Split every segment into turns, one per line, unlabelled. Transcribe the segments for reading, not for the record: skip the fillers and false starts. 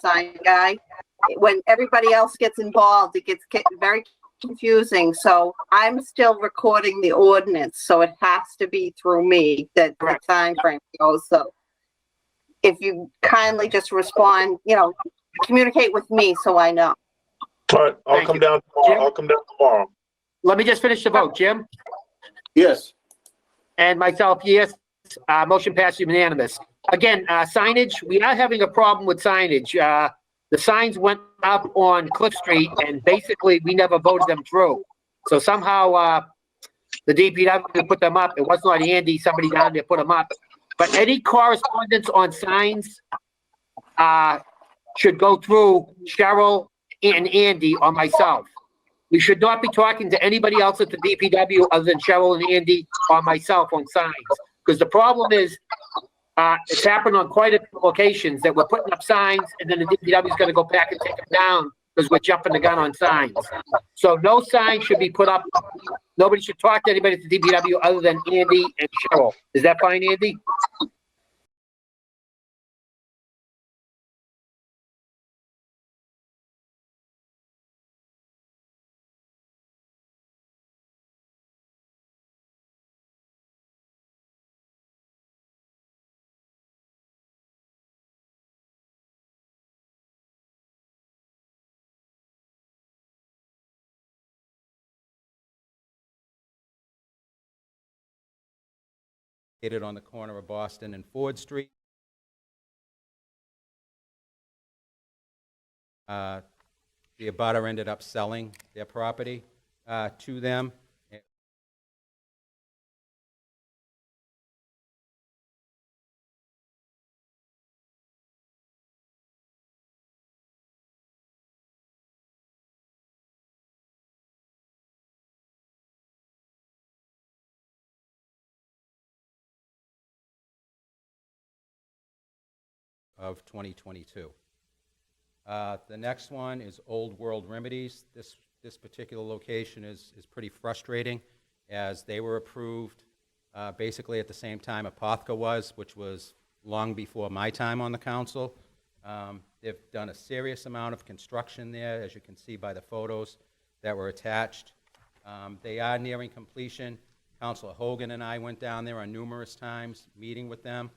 sign guy. When everybody else gets involved, it gets very confusing. So I'm still recording the ordinance, so it has to be through me that the time frame goes. So if you kindly just respond, communicate with me so I know.
All right, I'll come down tomorrow. I'll come down tomorrow.
Let me just finish the vote. Jim?
Yes.
And myself, yes. Motion passes unanimous. Again, signage, we are having a problem with signage. The signs went up on Cliff Street and basically we never voted them through. So somehow the DPW put them up. It was not Andy, somebody down there put them up. But any correspondence on signs should go through Cheryl and Andy or myself. We should not be talking to anybody else at the DPW other than Cheryl and Andy or myself on signs. Because the problem is, it's happened on quite a few locations that we're putting up signs and then the DPW is going to go back and take them down because we're jumping the gun on signs. So no sign should be put up. Nobody should talk to anybody at the DPW other than Andy and Cheryl. Is that fine, Andy?
On the corner of Boston and Ford Street. The abutter ended up selling their property to them. Of 2022. The next one is Old World Remedies. This particular location is pretty frustrating as they were approved basically at the same time Apothca was, which was long before my time on the council. They've done a serious amount of construction there, as you can see by the photos that were attached. They are nearing completion. Councilor Hogan and I went down there on numerous times, meeting with them.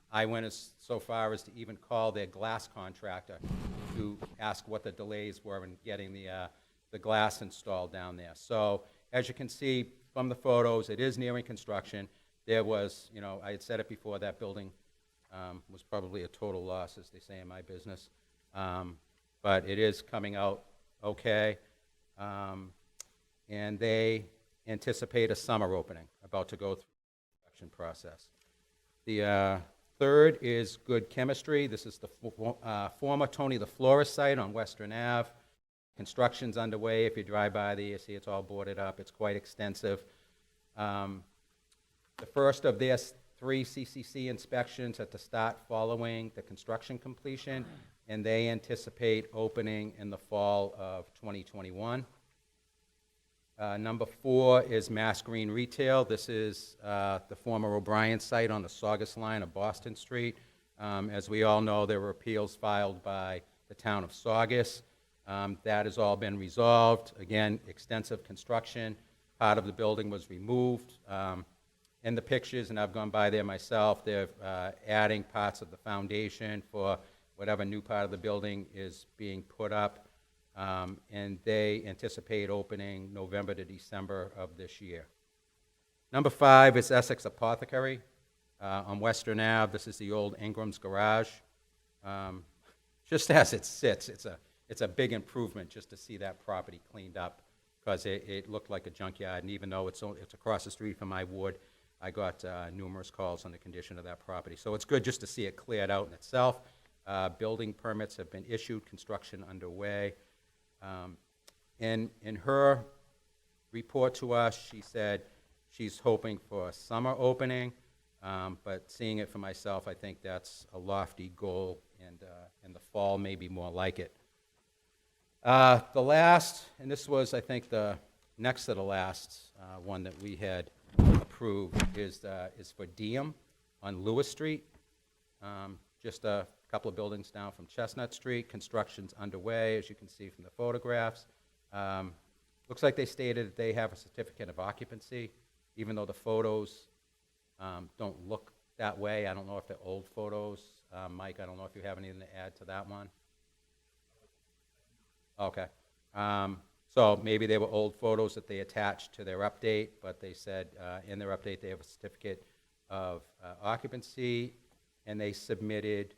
I went so far as to even call their glass contractor to ask what the delays were in getting the glass installed down there. So as you can see from the photos, it is nearing construction. There was, I had said it before, that building was probably a total loss, as they say in my business. But it is coming out okay. And they anticipate a summer opening, about to go through the construction process. The third is Good Chemistry. This is the former Tony the Florist site on Western Ave. Construction's underway. If you drive by there, you see it's all boarded up. It's quite extensive. The first of their 3 CCC inspections at the start following the construction completion, and they anticipate opening in the fall of 2021. Number 4 is Mass Green Retail. This is the former O'Brien site on the Saugus line of Boston Street. As we all know, there were appeals filed by the town of Saugus. That has all been resolved. Again, extensive construction. Part of the building was removed. In the pictures, and I've gone by there myself, they're adding parts of the foundation for whatever new part of the building is being put up. And they anticipate opening November to December of this year. Number 5 is Essex Apothecary on Western Ave. This is the old Ingram's Garage. Just as it sits, it's a big improvement just to see that property cleaned up, because it looked like a junkyard. And even though it's across the street from my ward, I got numerous calls on the condition of that property. So it's good just to see it cleared out in itself. Building permits have been issued, construction underway. In her report to us, she said she's hoping for a summer opening, but seeing it for myself, I think that's a lofty goal, and the fall may be more like it. The last, and this was, I think, the next to the last one that we had approved, is for Diem on Lewis Street. Just a a couple of buildings down from Chestnut Street. Construction's underway, as you can see from the photographs. Looks like they stated that they have a certificate of occupancy, even though the photos don't look that way. I don't know if they're old photos. Mike, I don't know if you have anything to add to that one. Okay. So maybe they were old photos that they attached to their update, but they said in their update they have a certificate of occupancy, and they submitted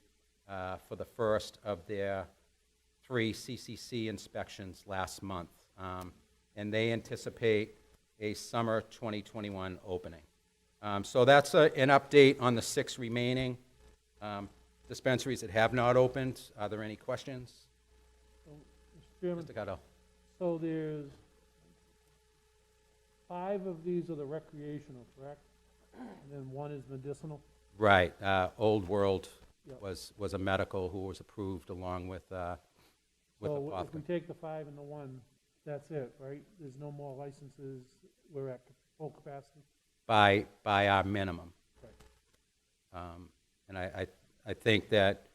for the first of their 3 CCC inspections last month. And they anticipate a summer 2021 opening. So that's an update on the 6 remaining dispensaries that have not opened. Are there any questions?
Mr. Chairman,
Mr. Gatto?
so there's 5 of these are the recreational, correct? And then 1 is medicinal?
Right. Old World
Yep.
was a medical who was approved along with
So if we
Apothecary.
take the 5 and the 1, that's it, right? There's no more licenses, we're at full capacity?
By our minimum.
Right.
And I think that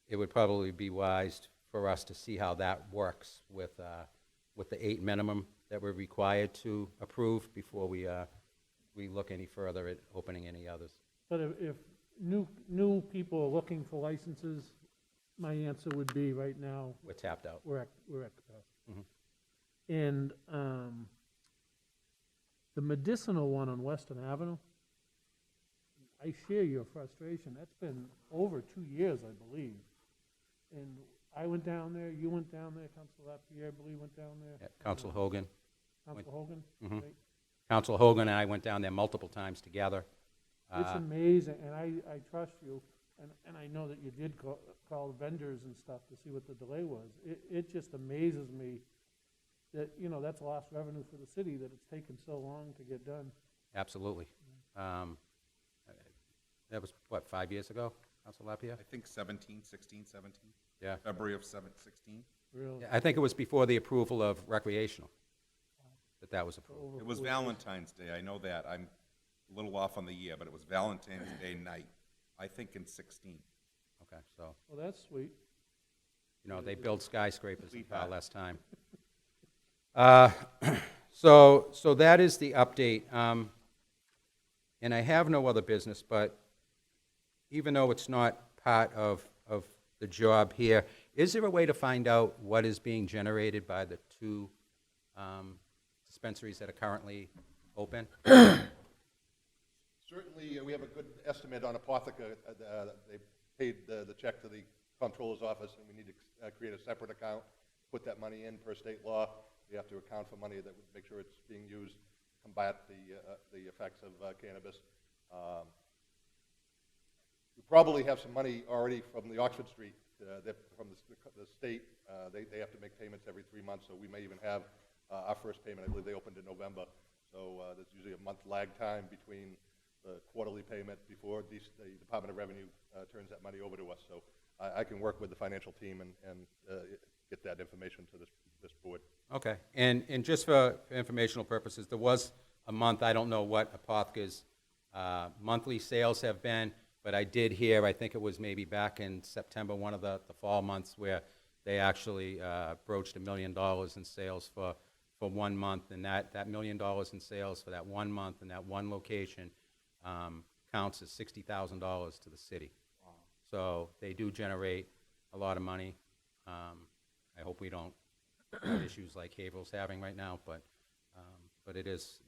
it would probably be wise for us to see how that works with the 8 minimum that we're required to approve before we look any further at opening any others.
But if new people are looking for licenses, my answer would be right now,
We're tapped out.
we're at capacity.
Mhm.
And the medicinal one on Western Avenue, I share your frustration. That's been over 2 years, I believe. And I went down there, you went down there, Councilor Lapierre, I believe, went down there.
Yeah, Council Hogan.
Councilor Hogan,
Mhm.
right?
Council Hogan and I went down there multiple times together.
It's amazing, and I trust you, and I know that you did call vendors and stuff to see what the delay was. It just amazes me that, you know, that's lost revenue for the city, that it's taken so long to get done.
Absolutely. That was, what, 5 years ago, Council Lapierre?
I think 17, 16, 17,
Yeah.
February of 16.
Really.
Yeah, I think it was before the approval of recreational that was approved.
Over
It was
4 years.
Valentine's Day, I know that. I'm a little off on the year, but it was Valentine's Day night, I think in 16.
Okay, so,
Well, that's sweet.
you know, they build skyscrapers in far
Sweetheart.
less time. So that is the update. And I have no other business, but even though it's not part of the job here, is there a way to find out what is being generated by the 2 dispensaries that are currently open?
Certainly, we have a good estimate on Apothecary. They paid the check to the comptroller's office, and we need to create a separate account, put that money in per state law. We have to account for money that would make sure it's being used to combat the effects of cannabis. We probably have some money already from the Oxford Street, from the state. They have to make payments every 3 months, so we may even have our first payment. I believe they opened in November, so there's usually a month lag time between the quarterly payment before the Department of Revenue turns that money over to us. So I can work with the financial team and get that information to this board.
Okay, and just for informational purposes, there was a month, I don't know what Apothecary's monthly sales have been, but I did hear, I think it was maybe back in September, one of the fall months, where they actually broached $1 million in sales for 1 month, and that $1 million in sales for that 1 month in that one location counts as $60,000 to the city. So they do generate a lot of money. I hope we don't have issues like Haverhill's having right now, but it is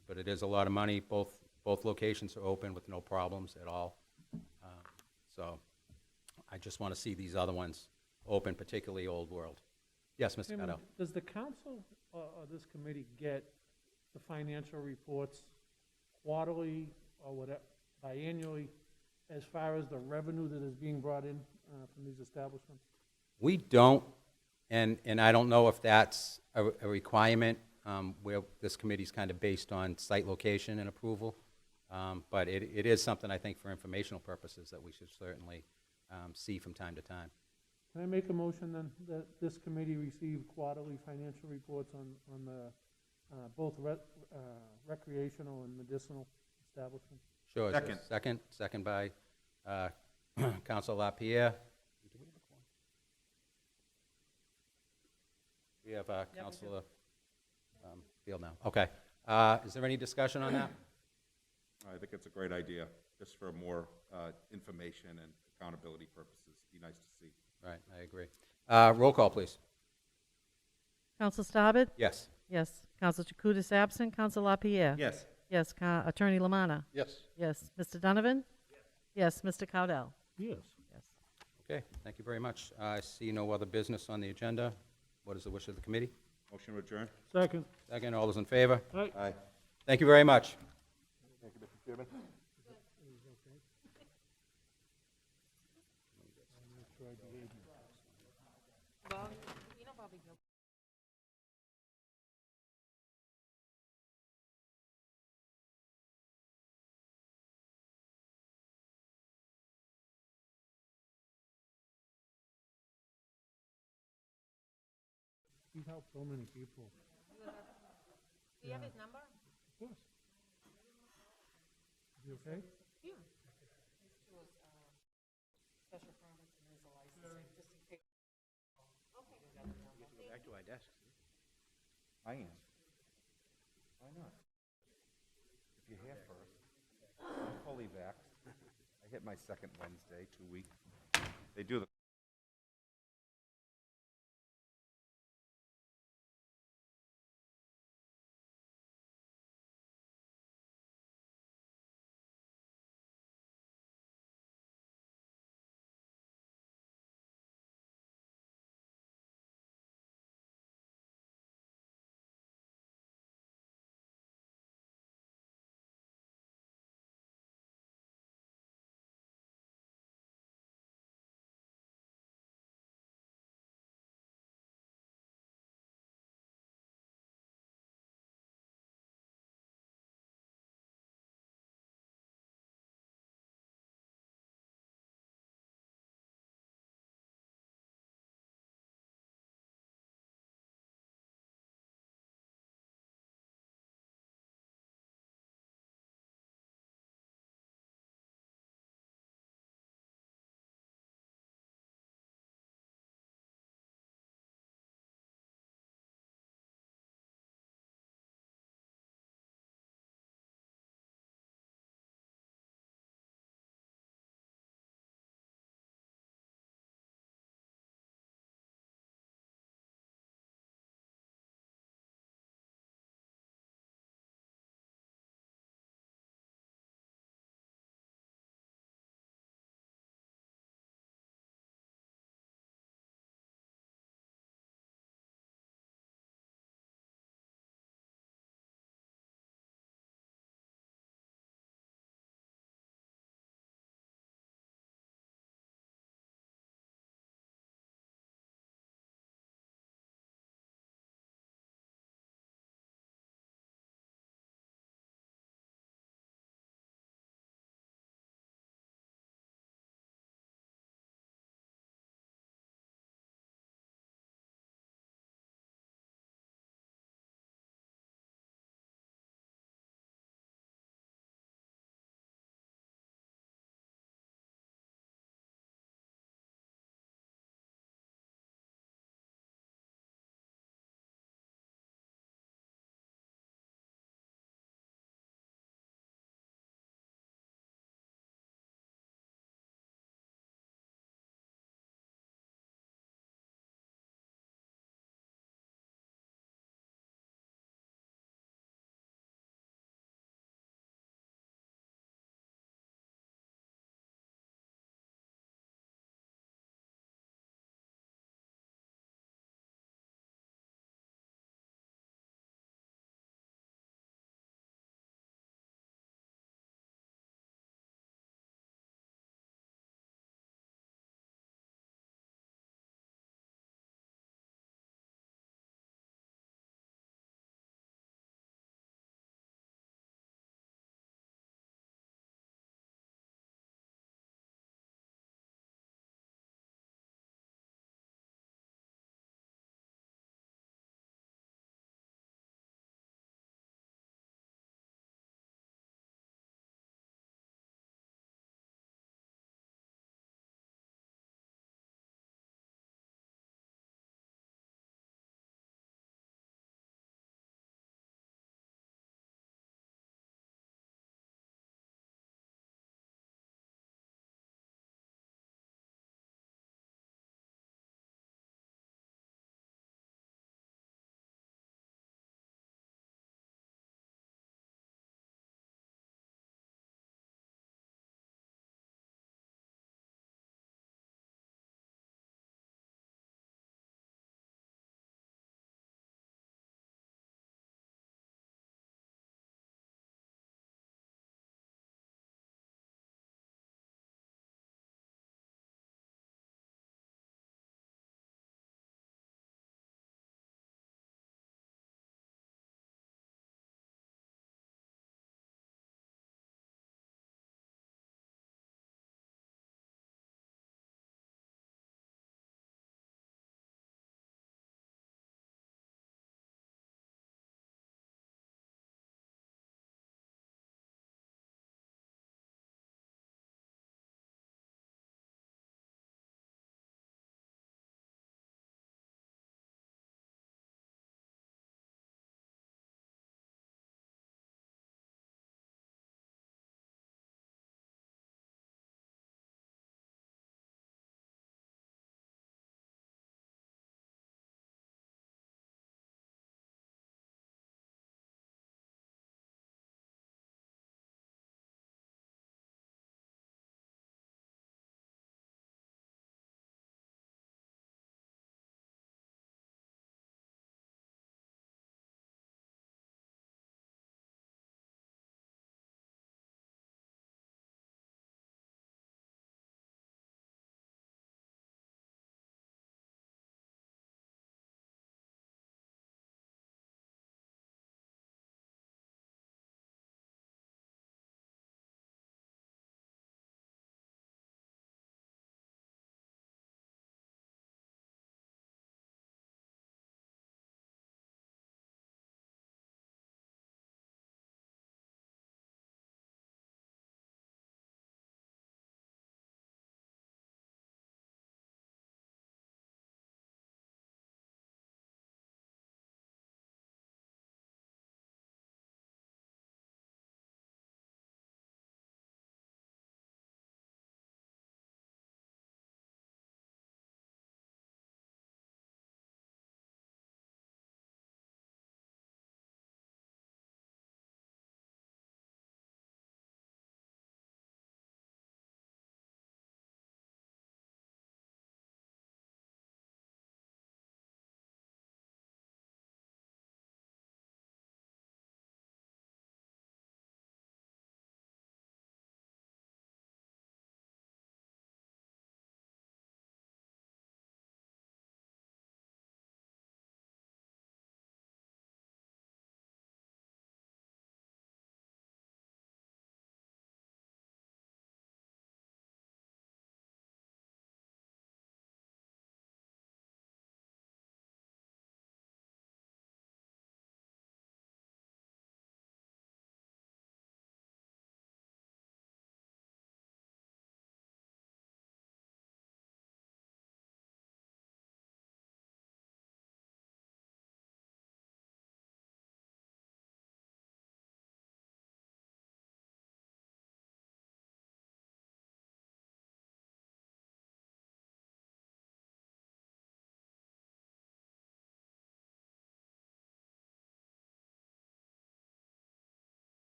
a lot of money. Both locations are open with no problems at all. So I just want to see these other ones open, particularly Old World. Yes, Mr.
Chairman,
Gatto.
does the council or this committee get the financial reports quarterly or whatever, biannually, as far as the revenue that is being brought in from these establishments?
We don't, and I don't know if that's a requirement where this committee's kind of based on site location and approval, but it is something, I think, for informational purposes that we should certainly see from time to time.
Can I make a motion then that this committee receive quarterly financial reports on the both recreational and medicinal establishments?
Sure.
Second.
Second by Council Lapierre. We have Councilor Field now. Okay. Is there any discussion on that?
I think it's a great idea, just for more information and accountability purposes. Be nice to see.
Right, I agree. Roll call, please.
Counsel Staben?
Yes.
Yes. Counsel Chakutis absent. Counsel LaPierre?
Yes.
Yes. Attorney Lamanna?
Yes.
Yes. Mr. Donovan? Yes. Mr. Cowdell?
Yes.
Yes.
Okay, thank you very much. I see no other business on the agenda. What is the wish of the committee?
Motion to adjourn?
Second.
Second, all those in favor?
Aye.
Aye.
Thank you very much.
Thank you, Mr. Chairman.
He helped so many people.
Do you have his number?
Of course. You okay?
Special permits and his licensing, just in case.
Back to our desks.
I am. Why not? If you're here first, I'm fully vaxxed. I hit my second Wednesday, 2 weeks. They do the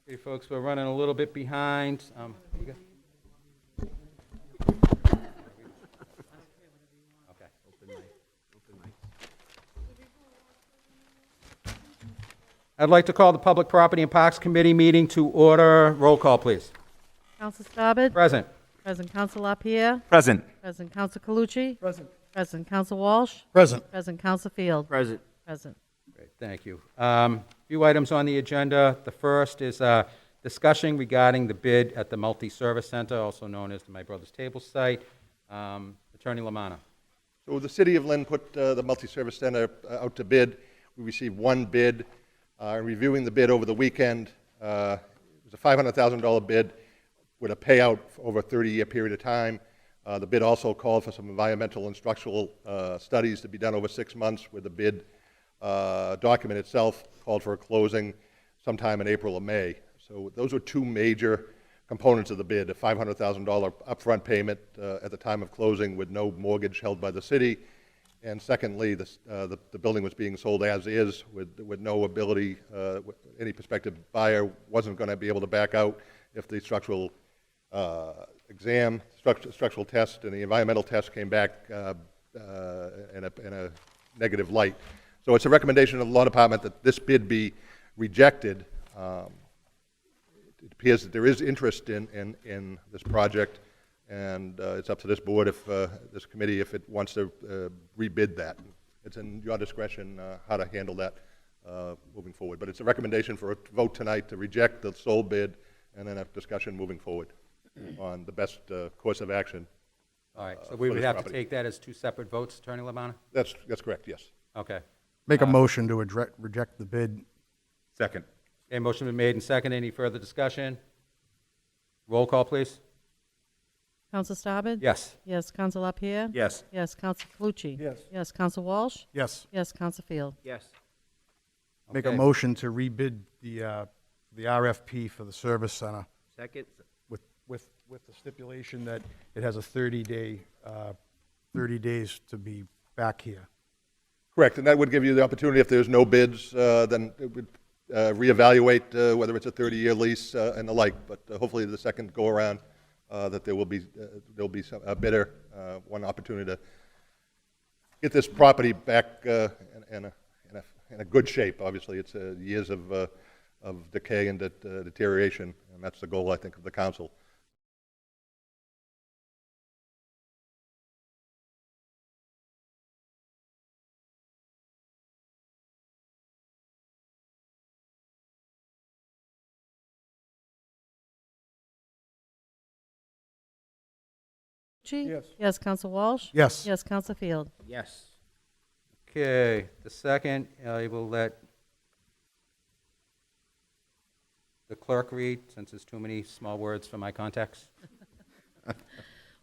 Okay, folks, we're running a little bit behind. You got- Okay, open mic, open mic. I'd like to call the Public Property and Parks Committee meeting to order. Roll call, please.
Counsel Staben?
Present.
Present Counsel LaPierre?
Present.
Present Counsel Calucci?
Present.
Present Counsel Walsh?
Present.
Present Counsel Field?
Present.
Present.
Great, thank you. Few items on the agenda. The first is discussion regarding the bid at the Multi-Service Center, also known as the My Brother's Table site. Attorney Lamanna.
So the city of Lynn put the multi-service center out to bid. We received one bid. Reviewing the bid over the weekend, it was a $500,000 bid with a payout over a 30-year period of time. The bid also called for some environmental and structural studies to be done over 6 months, where the bid document itself called for a closing sometime in April or May. So those were two major components of the bid: a $500,000 upfront payment at the time of closing with no mortgage held by the city, and secondly, the building was being sold as is with no ability, any prospective buyer wasn't going to be able to back out if the structural structural test and the environmental test came back in a negative light. So it's a recommendation of the law department that this bid be rejected. It appears that there is interest in this project, and it's up to this board, if this committee, if it wants to rebid that. It's in your discretion how to handle that moving forward. But it's a recommendation for a vote tonight to reject the sole bid, and then a discussion moving forward on the best course of action.
All right, so we
for
would
this
have to
property.
take that as two separate votes, Attorney Lamanna?
That's correct, yes.
Okay.
Make a motion to reject the bid.
Second.
Okay, motion been made and seconded. Any further discussion? Roll call, please.
Counsel Staben?
Yes.
Yes. Counsel LaPierre?
Yes.
Yes. Counsel Calucci?
Yes.
Yes. Counsel Walsh?
Yes.
Yes. Counsel Field?
Yes.
Make a
Okay.
motion to rebid the RFP for the service center
Second.
with the stipulation that it has a 30 days to be back here.
Correct, and that would give you the opportunity, if there's no bids, then it would reevaluate whether it's a 30-year lease and the like. But hopefully the second go-around, that there will be a bidder, one opportunity to get this property back in a good shape. Obviously, it's years of decay and deterioration, and that's the goal, I think, of the council.
Calucci?
Yes.
Yes. Counsel Walsh?
Yes.
Yes. Counsel Field?
Yes.
Okay, the second, I will let the clerk read, since there's too many small words for my context.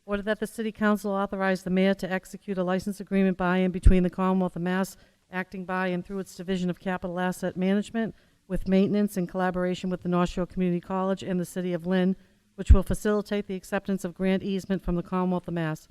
Order that the City Council authorize the mayor to execute a license agreement by and between the Commonwealth of Mass, acting by and through its Division of Capital Asset Management, with maintenance in collaboration with the North Shore Community College and the City of Lynn, which will facilitate the acceptance of grant easement from the Commonwealth of Mass.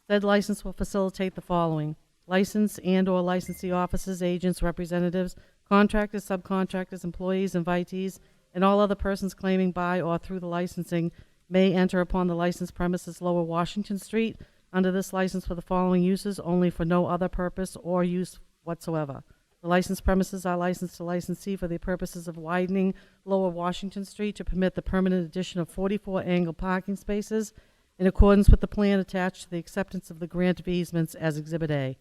Said license will facilitate the following: license and/or licensee officers, agents, representatives, contractors, subcontractors, employees, invitees, and all other persons claiming by or through the licensing may enter upon the licensed premises Lower Washington Street under this license for the following uses, only for no other purpose or use whatsoever. The licensed premises are licensed to licensee for the purposes of widening Lower Washington Street to permit the permanent addition of 44 angled parking spaces in accordance with the plan attached to the acceptance of the grant of easements as Exhibit A.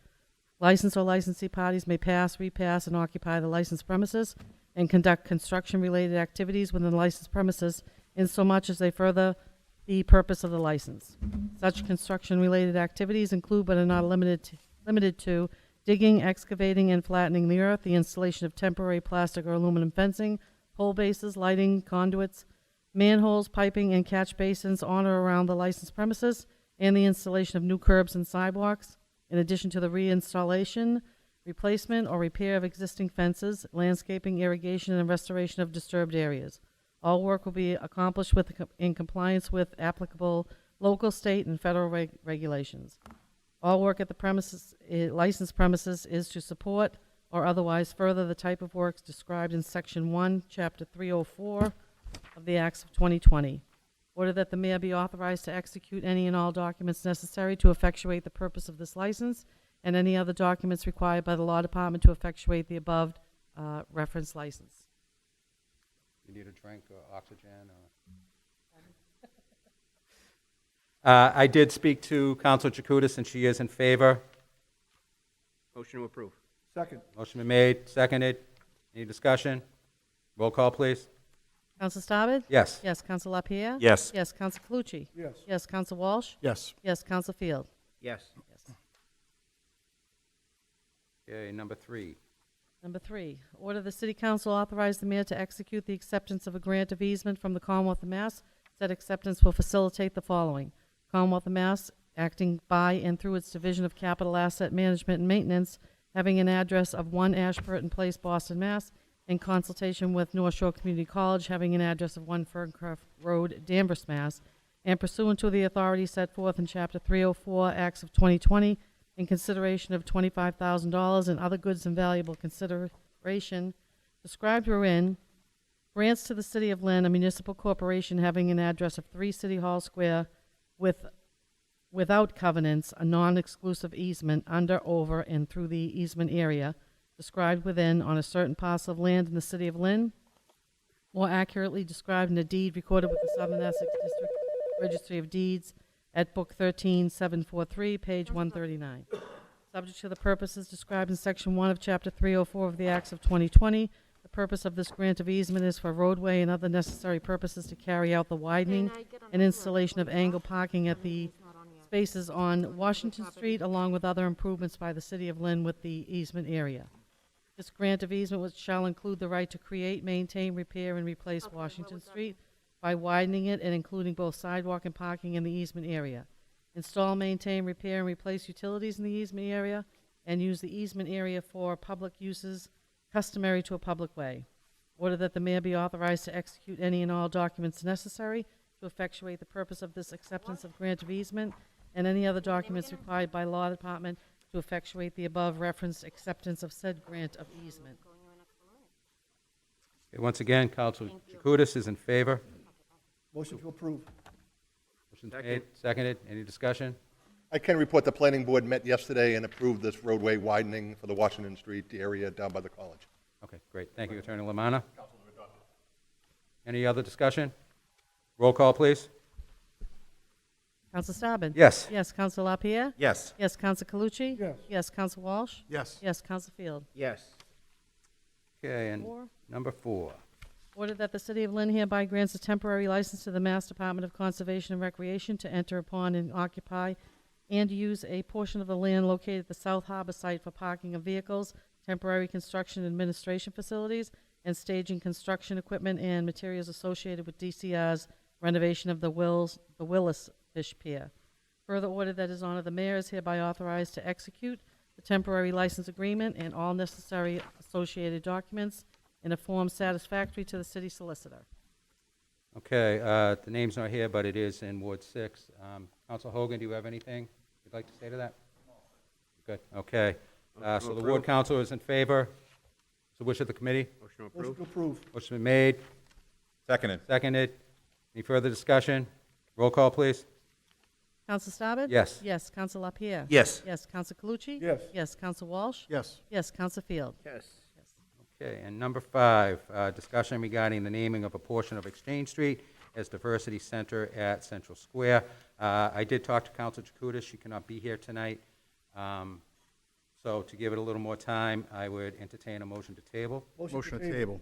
Licensed or licensee parties may pass, repass, and occupy the licensed premises and conduct construction-related activities within the licensed premises insomuch as they further the purpose of the license. Such construction-related activities include but are not limited to digging, excavating, and flattening the earth, the installation of temporary plastic or aluminum fencing, pole bases, lighting, conduits, manholes, piping, and catch basins on or around the licensed premises, and the installation of new curbs and sidewalks, in addition to the reinstallation, replacement, or repair of existing fences, landscaping, irrigation, and restoration of disturbed areas. All work will be accomplished in compliance with applicable local, state, and federal regulations. All work at the premises, licensed premises, is to support or otherwise further the type of works described in Section 1, Chapter 304 of the Acts of 2020. Order that the mayor be authorized to execute any and all documents necessary to effectuate the purpose of this license and any other documents required by the law department to effectuate the above referenced license.
You need a drink or oxygen or? I did speak to Council Jacutis, and she is in favor.
Motion to approve.
Second.
Motion been made, seconded. Any discussion? Roll call, please.
Counsel Staben?
Yes.
Yes. Counsel LaPierre?
Yes.
Yes. Counsel Calucci?
Yes.
Yes. Counsel Walsh?
Yes.
Yes. Counsel Field?
Yes.
Yes.
Okay, number 3.
Number 3, order the city council authorize the mayor to execute the acceptance of a grant of easement from the Commonwealth of Mass. Said acceptance will facilitate the following: Commonwealth of Mass, acting by and through its Division of Capital Asset Management and Maintenance, having an address of 1 Ashburton Place, Boston, Mass., in consultation with North Shore Community College, having an address of 1 Ferncroft Road, Danvers, Mass., and pursuant to the authority set forth in Chapter 304, Acts of 2020, in consideration of $25,000 and other goods and valuable consideration described herein, grants to the City of Lynn, a municipal corporation having an address of 3 City Hall Square without covenants, a non-exclusive easement under, over, and through the easement area described within on a certain parcel of land in the City of Lynn, more accurately described in a deed recorded with the Southern Essex District Registry of Deeds at Book 13743, page 139. Subject to the purposes described in Section 1 of Chapter 304 of the Acts of 2020, the purpose of this grant of easement is for roadway and other necessary purposes to carry out the widening and installation of angle parking at the spaces on Washington Street, along with other improvements by the City of Lynn with the easement area. This grant of easement shall include the right to create, maintain, repair, and replace Washington Street by widening it and including both sidewalk and parking in the easement area. Install, maintain, repair, and replace utilities in the easement area, and use the easement area for public uses customary to a public way. Order that the mayor be authorized to execute any and all documents necessary to effectuate the purpose of this acceptance of grant of easement and any other documents required by law department to effectuate the above referenced acceptance of said grant of easement.
Okay, once again, Council Jacutis is in favor.
Motion to approve.
Motion's made, seconded. Any discussion?
I can report the planning board met yesterday and approved this roadway widening for the Washington Street area down by the college.
Okay, great. Thank you, Attorney Lamanna. Any other discussion? Roll call, please.
Counsel Staben?
Yes.
Yes. Counsel LaPierre?
Yes.
Yes. Counsel Calucci?
Yes.
Yes. Counsel Walsh?
Yes.
Yes. Counsel Field?
Yes.
Okay, and
4.
number 4.
Order that the City of Lynn hereby grants a temporary license to the Mass Department of Conservation and Recreation to enter upon and occupy and use a portion of the land located at the South Harbor site for parking of vehicles, temporary construction administration facilities, and staging construction equipment and materials associated with DCR's renovation of the Willis Fish Pier. Further order that His Honor the Mayor is hereby authorized to execute the temporary license agreement and all necessary associated documents in a form satisfactory to the city solicitor.
Okay, the name's not here, but it is in Ward 6. Council Hogan, do you have anything you'd like to say to that? Good, okay. So the Ward Council is in favor. What's the wish of the committee?
Motion to
Motion
approve.
to approve.
Motion been made,
Seconded.
seconded. Any further discussion? Roll call, please.
Counsel Staben?
Yes.
Yes. Counsel LaPierre?
Yes.
Yes. Counsel Calucci?
Yes.
Yes. Counsel Walsh?
Yes.
Yes. Counsel Field?
Yes.
Okay, and number 5, discussion regarding the naming of a portion of Exchange Street as Diversity Center at Central Square. I did talk to Council Jacutis. She cannot be here tonight. So to give it a little more time, I would entertain a motion to table.
Motion to table.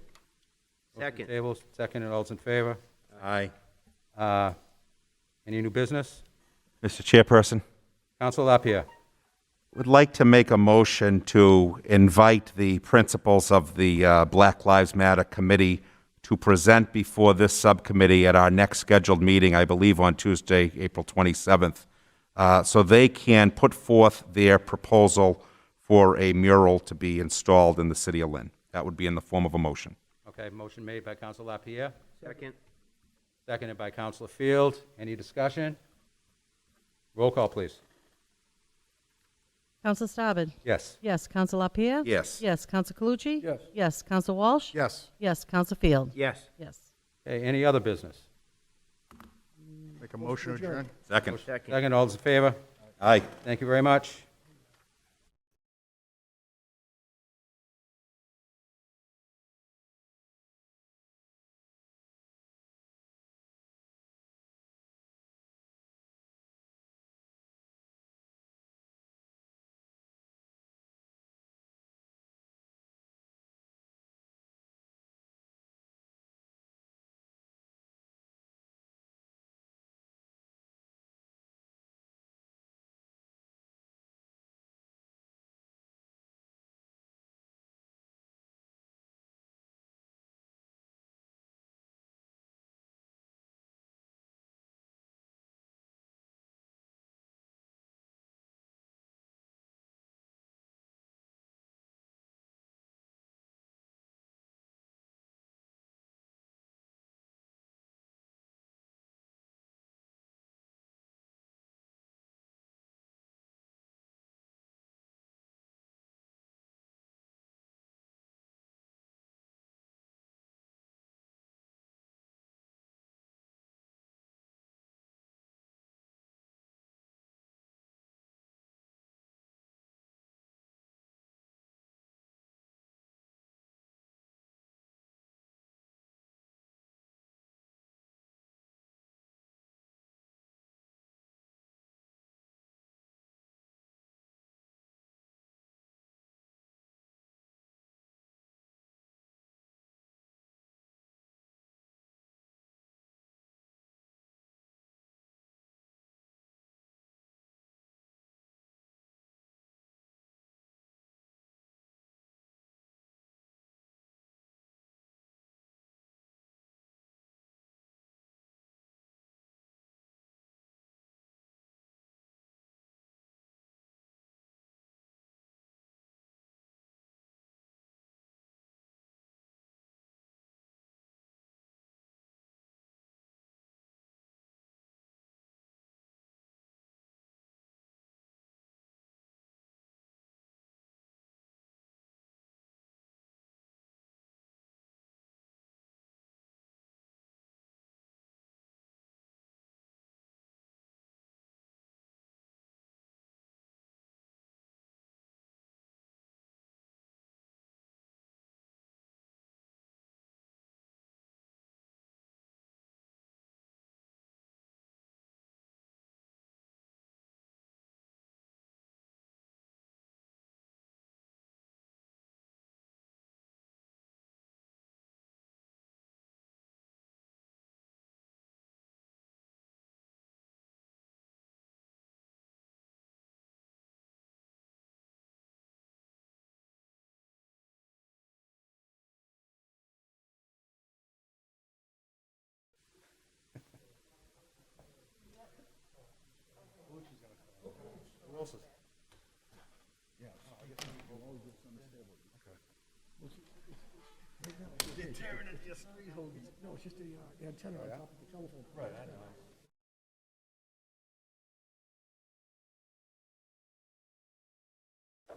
Motion to
Second.
table, second, and all's in favor.
Aye.
Any new business?
Mr. Chairperson,
Council LaPierre.
would like to make a motion to invite the principals of the Black Lives Matter Committee to present before this subcommittee at our next scheduled meeting, I believe on Tuesday, April 27th, so they can put forth their proposal for a mural to be installed in the city of Lynn. That would be in the form of a motion.
Okay, motion made by Council LaPierre,
Second.
seconded by Councilor Field. Any discussion? Roll call, please.
Counsel Staben?
Yes.
Yes. Counsel LaPierre?
Yes.
Yes. Counsel Calucci?
Yes.
Yes. Counsel Walsh?
Yes.
Yes. Counsel Field?
Yes.
Yes.
Okay, any other business?
Make a motion to adjourn.
Second.
Second, all those in favor?
Aye.
Thank you very much.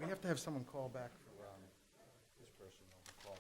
We have to have someone call back for, this person on the call.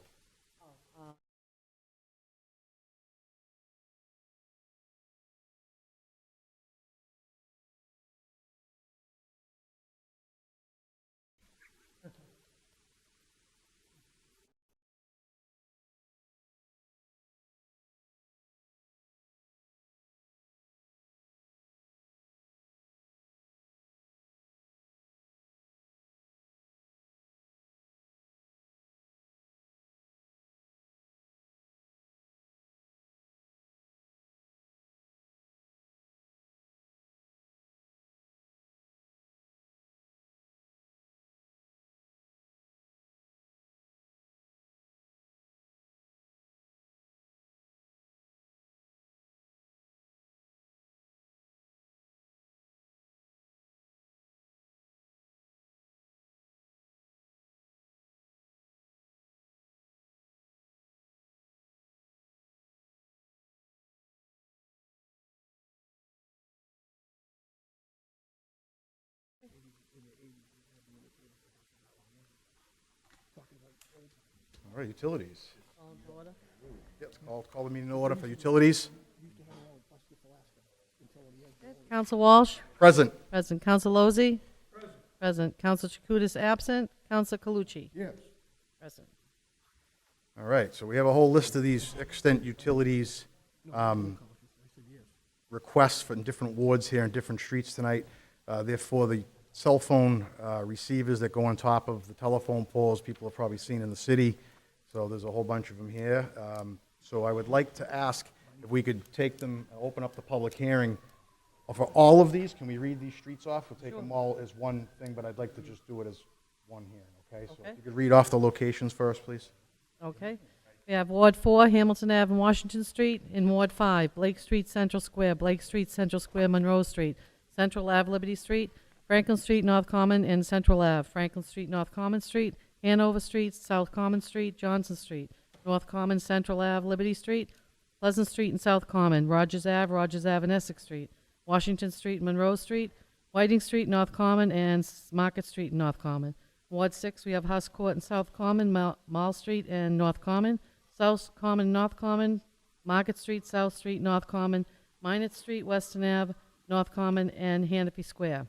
All right, utilities.
Call to order.
Yes, call the meeting to order for utilities.
Counsel Walsh?
Present.
Present. Counsel Lozey? Present. Counsel Chakutis absent. Counsel Calucci?
Yes.
Present.
All right, so we have a whole list of these extant utilities requests from different wards here and different streets tonight. Therefore, the cell phone receivers that go on top of the telephone poles, people have probably seen in the city. So there's a whole bunch of them here. So I would like to ask if we could take them, open up the public hearing for all of these. Can we read these streets off? We'll take them all as one thing, but I'd like to just do it as one hearing, okay? So if you could read off the locations first, please.
Okay. We have Ward 4, Hamilton Ave and Washington Street. In Ward 5, Blake Street, Central Square, Blake Street, Central Square, Monroe Street, Central Ave, Liberty Street, Franklin Street, North Common, and Central Ave, Franklin Street, North Common Street, Hanover Street, South Common Street, Johnson Street, North Common, Central Ave, Liberty Street, Pleasant Street and South Common, Rogers Ave, and Essex Street, Washington Street, Monroe Street, Whiting Street, North Common, and Market Street, North Common. Ward 6, we have Huss Court and South Common, Mall Street and North Common, South Common, North Common, Market Street, South Street, North Common, Minot Street, Weston Ave, North Common, and Hannafy Square.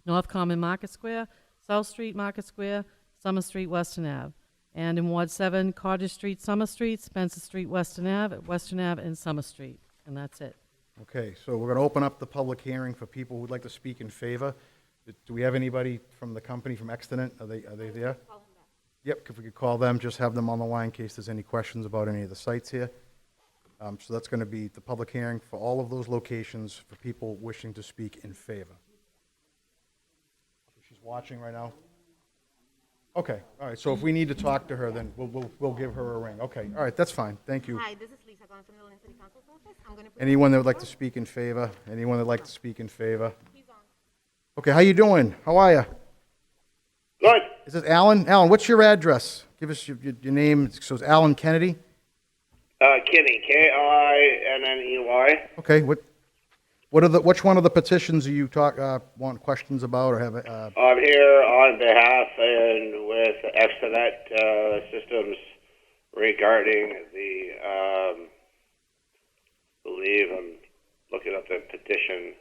North Common, Market Square, South Street, Market Square, Summer Street, Weston Ave. And in Ward 7, Cottage Street, Summer Street, Spencer Street, Weston Ave, and Summer Street. And that's it.
Okay, so we're going to open up the public hearing for people who'd like to speak in favor. Do we have anybody from the company from Extonent? Are they there? Yep, if we could call them, just have them on the line in case there's any questions about any of the sites here. So that's going to be the public hearing for all of those locations for people wishing to speak in favor. She's watching right now? Okay, all right, so if we need to talk to her, then we'll give her a ring. Okay, all right, that's fine, thank you.
Hi, this is Lisa calling from the Lynn City Council's office. I'm going to put
Anyone that would like to speak in favor? Anyone that'd like to speak in favor?
He's on.
Okay, how you doing? How are you?
Good.
Is this Alan? Alan, what's your address? Give us your name. So it's Alan Kennedy?
Kinney, Kinney.
Okay, which one of the petitions are you want questions about or have?
I'm here on behalf and with Extonet Systems regarding the, believe I'm looking up the petition.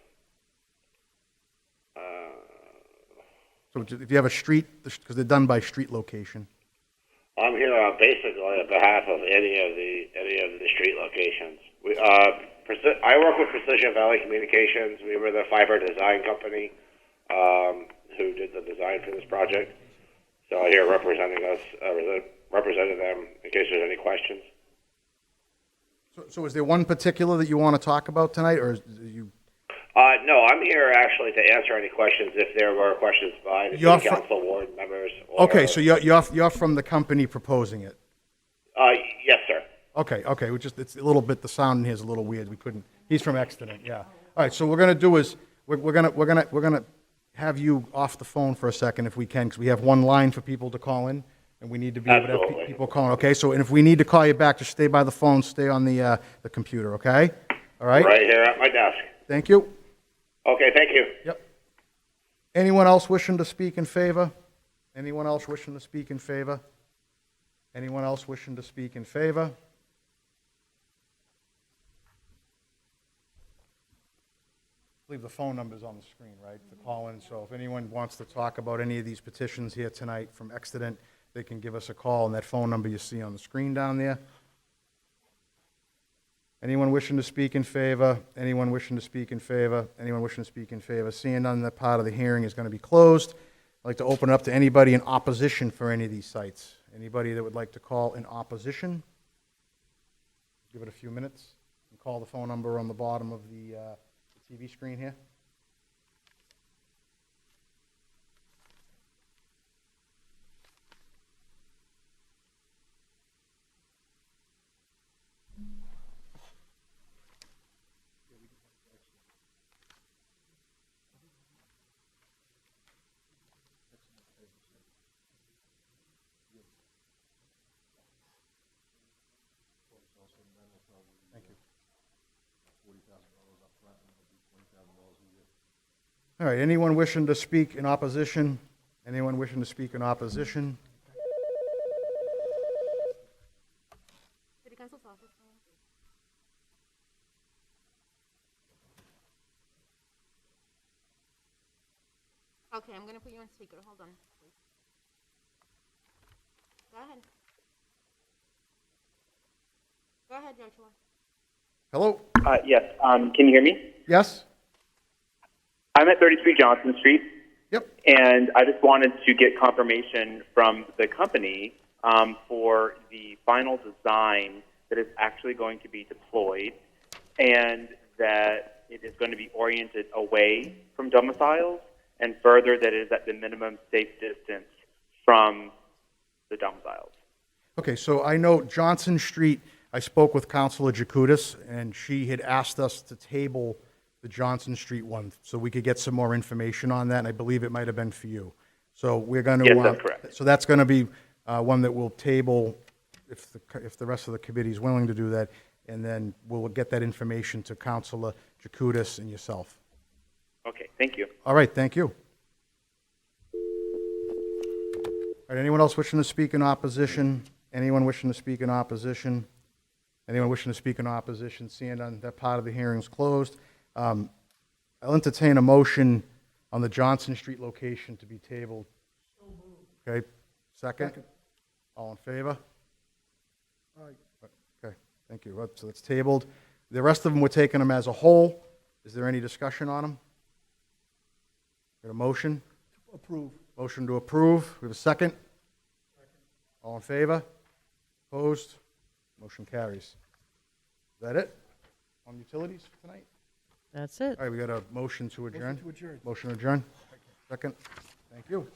So if you have a street, because they're done by street location.
I'm here basically on behalf of any of the street locations. I work with Precision Valley Communications. We were the fiber design company who did the design for this project. So I'm here representing us, representing them in case there's any questions.
So is there one particular that you want to talk about tonight, or is you?
No, I'm here actually to answer any questions if there were questions by the city council ward members.
Okay, so you're from the company proposing it.
Yes, sir.
Okay, it's a little bit, the sound in here is a little weird. We couldn't. He's from Extonent, yeah. All right, so what we're gonna do is we're gonna have you off the phone for a second if we can, because we have one line for people to call in, and we need to be able to have people calling. Okay, so and if we need to call you back, just stay by the phone, stay on the computer. Okay, all right.
Right here at my desk.
Thank you.
Okay, thank you.
Yep. Anyone else wishing to speak in favor? Anyone else wishing to speak in favor? Anyone else wishing to speak in favor? I believe the phone number's on the screen, right, to call in. So if anyone wants to talk about any of these petitions here tonight from Extonent, they can give us a call, and that phone number you see on the screen down there. Anyone wishing to speak in favor? Anyone wishing to speak in favor? Anyone wishing to speak in favor? Seeing none, that part of the hearing is going to be closed. I'd like to open it up to anybody in opposition for any of these sites. Anybody that would like to call in opposition? Give it a few minutes. And call the phone number on the bottom of the TV screen here. All right, anyone wishing to speak in opposition? Anyone wishing to speak in opposition?
City Council Okay, I'm gonna put you on speaker, hold on, please. Go ahead. Go ahead, Joshua.
Hello?
Yes, can you hear me?
Yes?
I'm at 33 Johnson Street,
Yep.
and I just wanted to get confirmation from the company for the final design that is actually going to be deployed, and that it is going to be oriented away from domiciles, and further that it is at the minimum safe distance from the domiciles.
Okay, so I know Johnson Street, I spoke with Councilor Jacutis, and she had asked us to table the Johnson Street one, so we could get some more information on that, and I believe it might have been for you. So we're going to...
Yes, that's correct.
So that's going to be one that we'll table if the rest of the committee is willing to do that, and then we'll get that information to Councilor Jacutis and yourself.
Okay, thank you.
All right, thank you. All right, anyone else wishing to speak in opposition? Anyone wishing to speak in opposition? Anyone wishing to speak in opposition? Seeing none, that part of the hearing is closed. I'll entertain a motion on the Johnson Street location to be tabled. Okay, second? All in favor? Okay, thank you. So it's tabled. The rest of them, we're taking them as a whole. Is there any discussion on them? Got a motion?
Approve.
Motion to approve. We have a second? All in favor? Opposed? Motion carries. Is that it on utilities for tonight?
That's it.
All right, we got a motion to adjourn.
Motion to adjourn.
Motion to adjourn. Second. Thank you.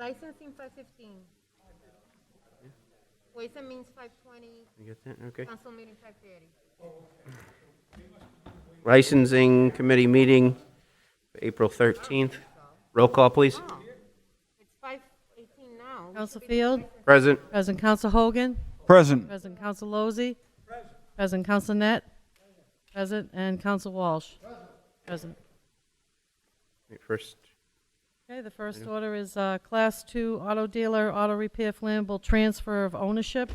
Licensing 5:15. Ways and Means 5:20.
You get that? Okay.
Council meeting 5:30.
Licensing Committee meeting, April 13th. Roll call, please.
It's 5:18 now.
Counsel Field,
Present.
Present Counsel Hogan,
Present.
Present Counsel Lozey, Present Counsel Net, Present, and Counsel Walsh. Present.
Wait, first,
Okay, the first order is Class 2 Auto Dealer, Auto Repair Flammable Transfer of Ownership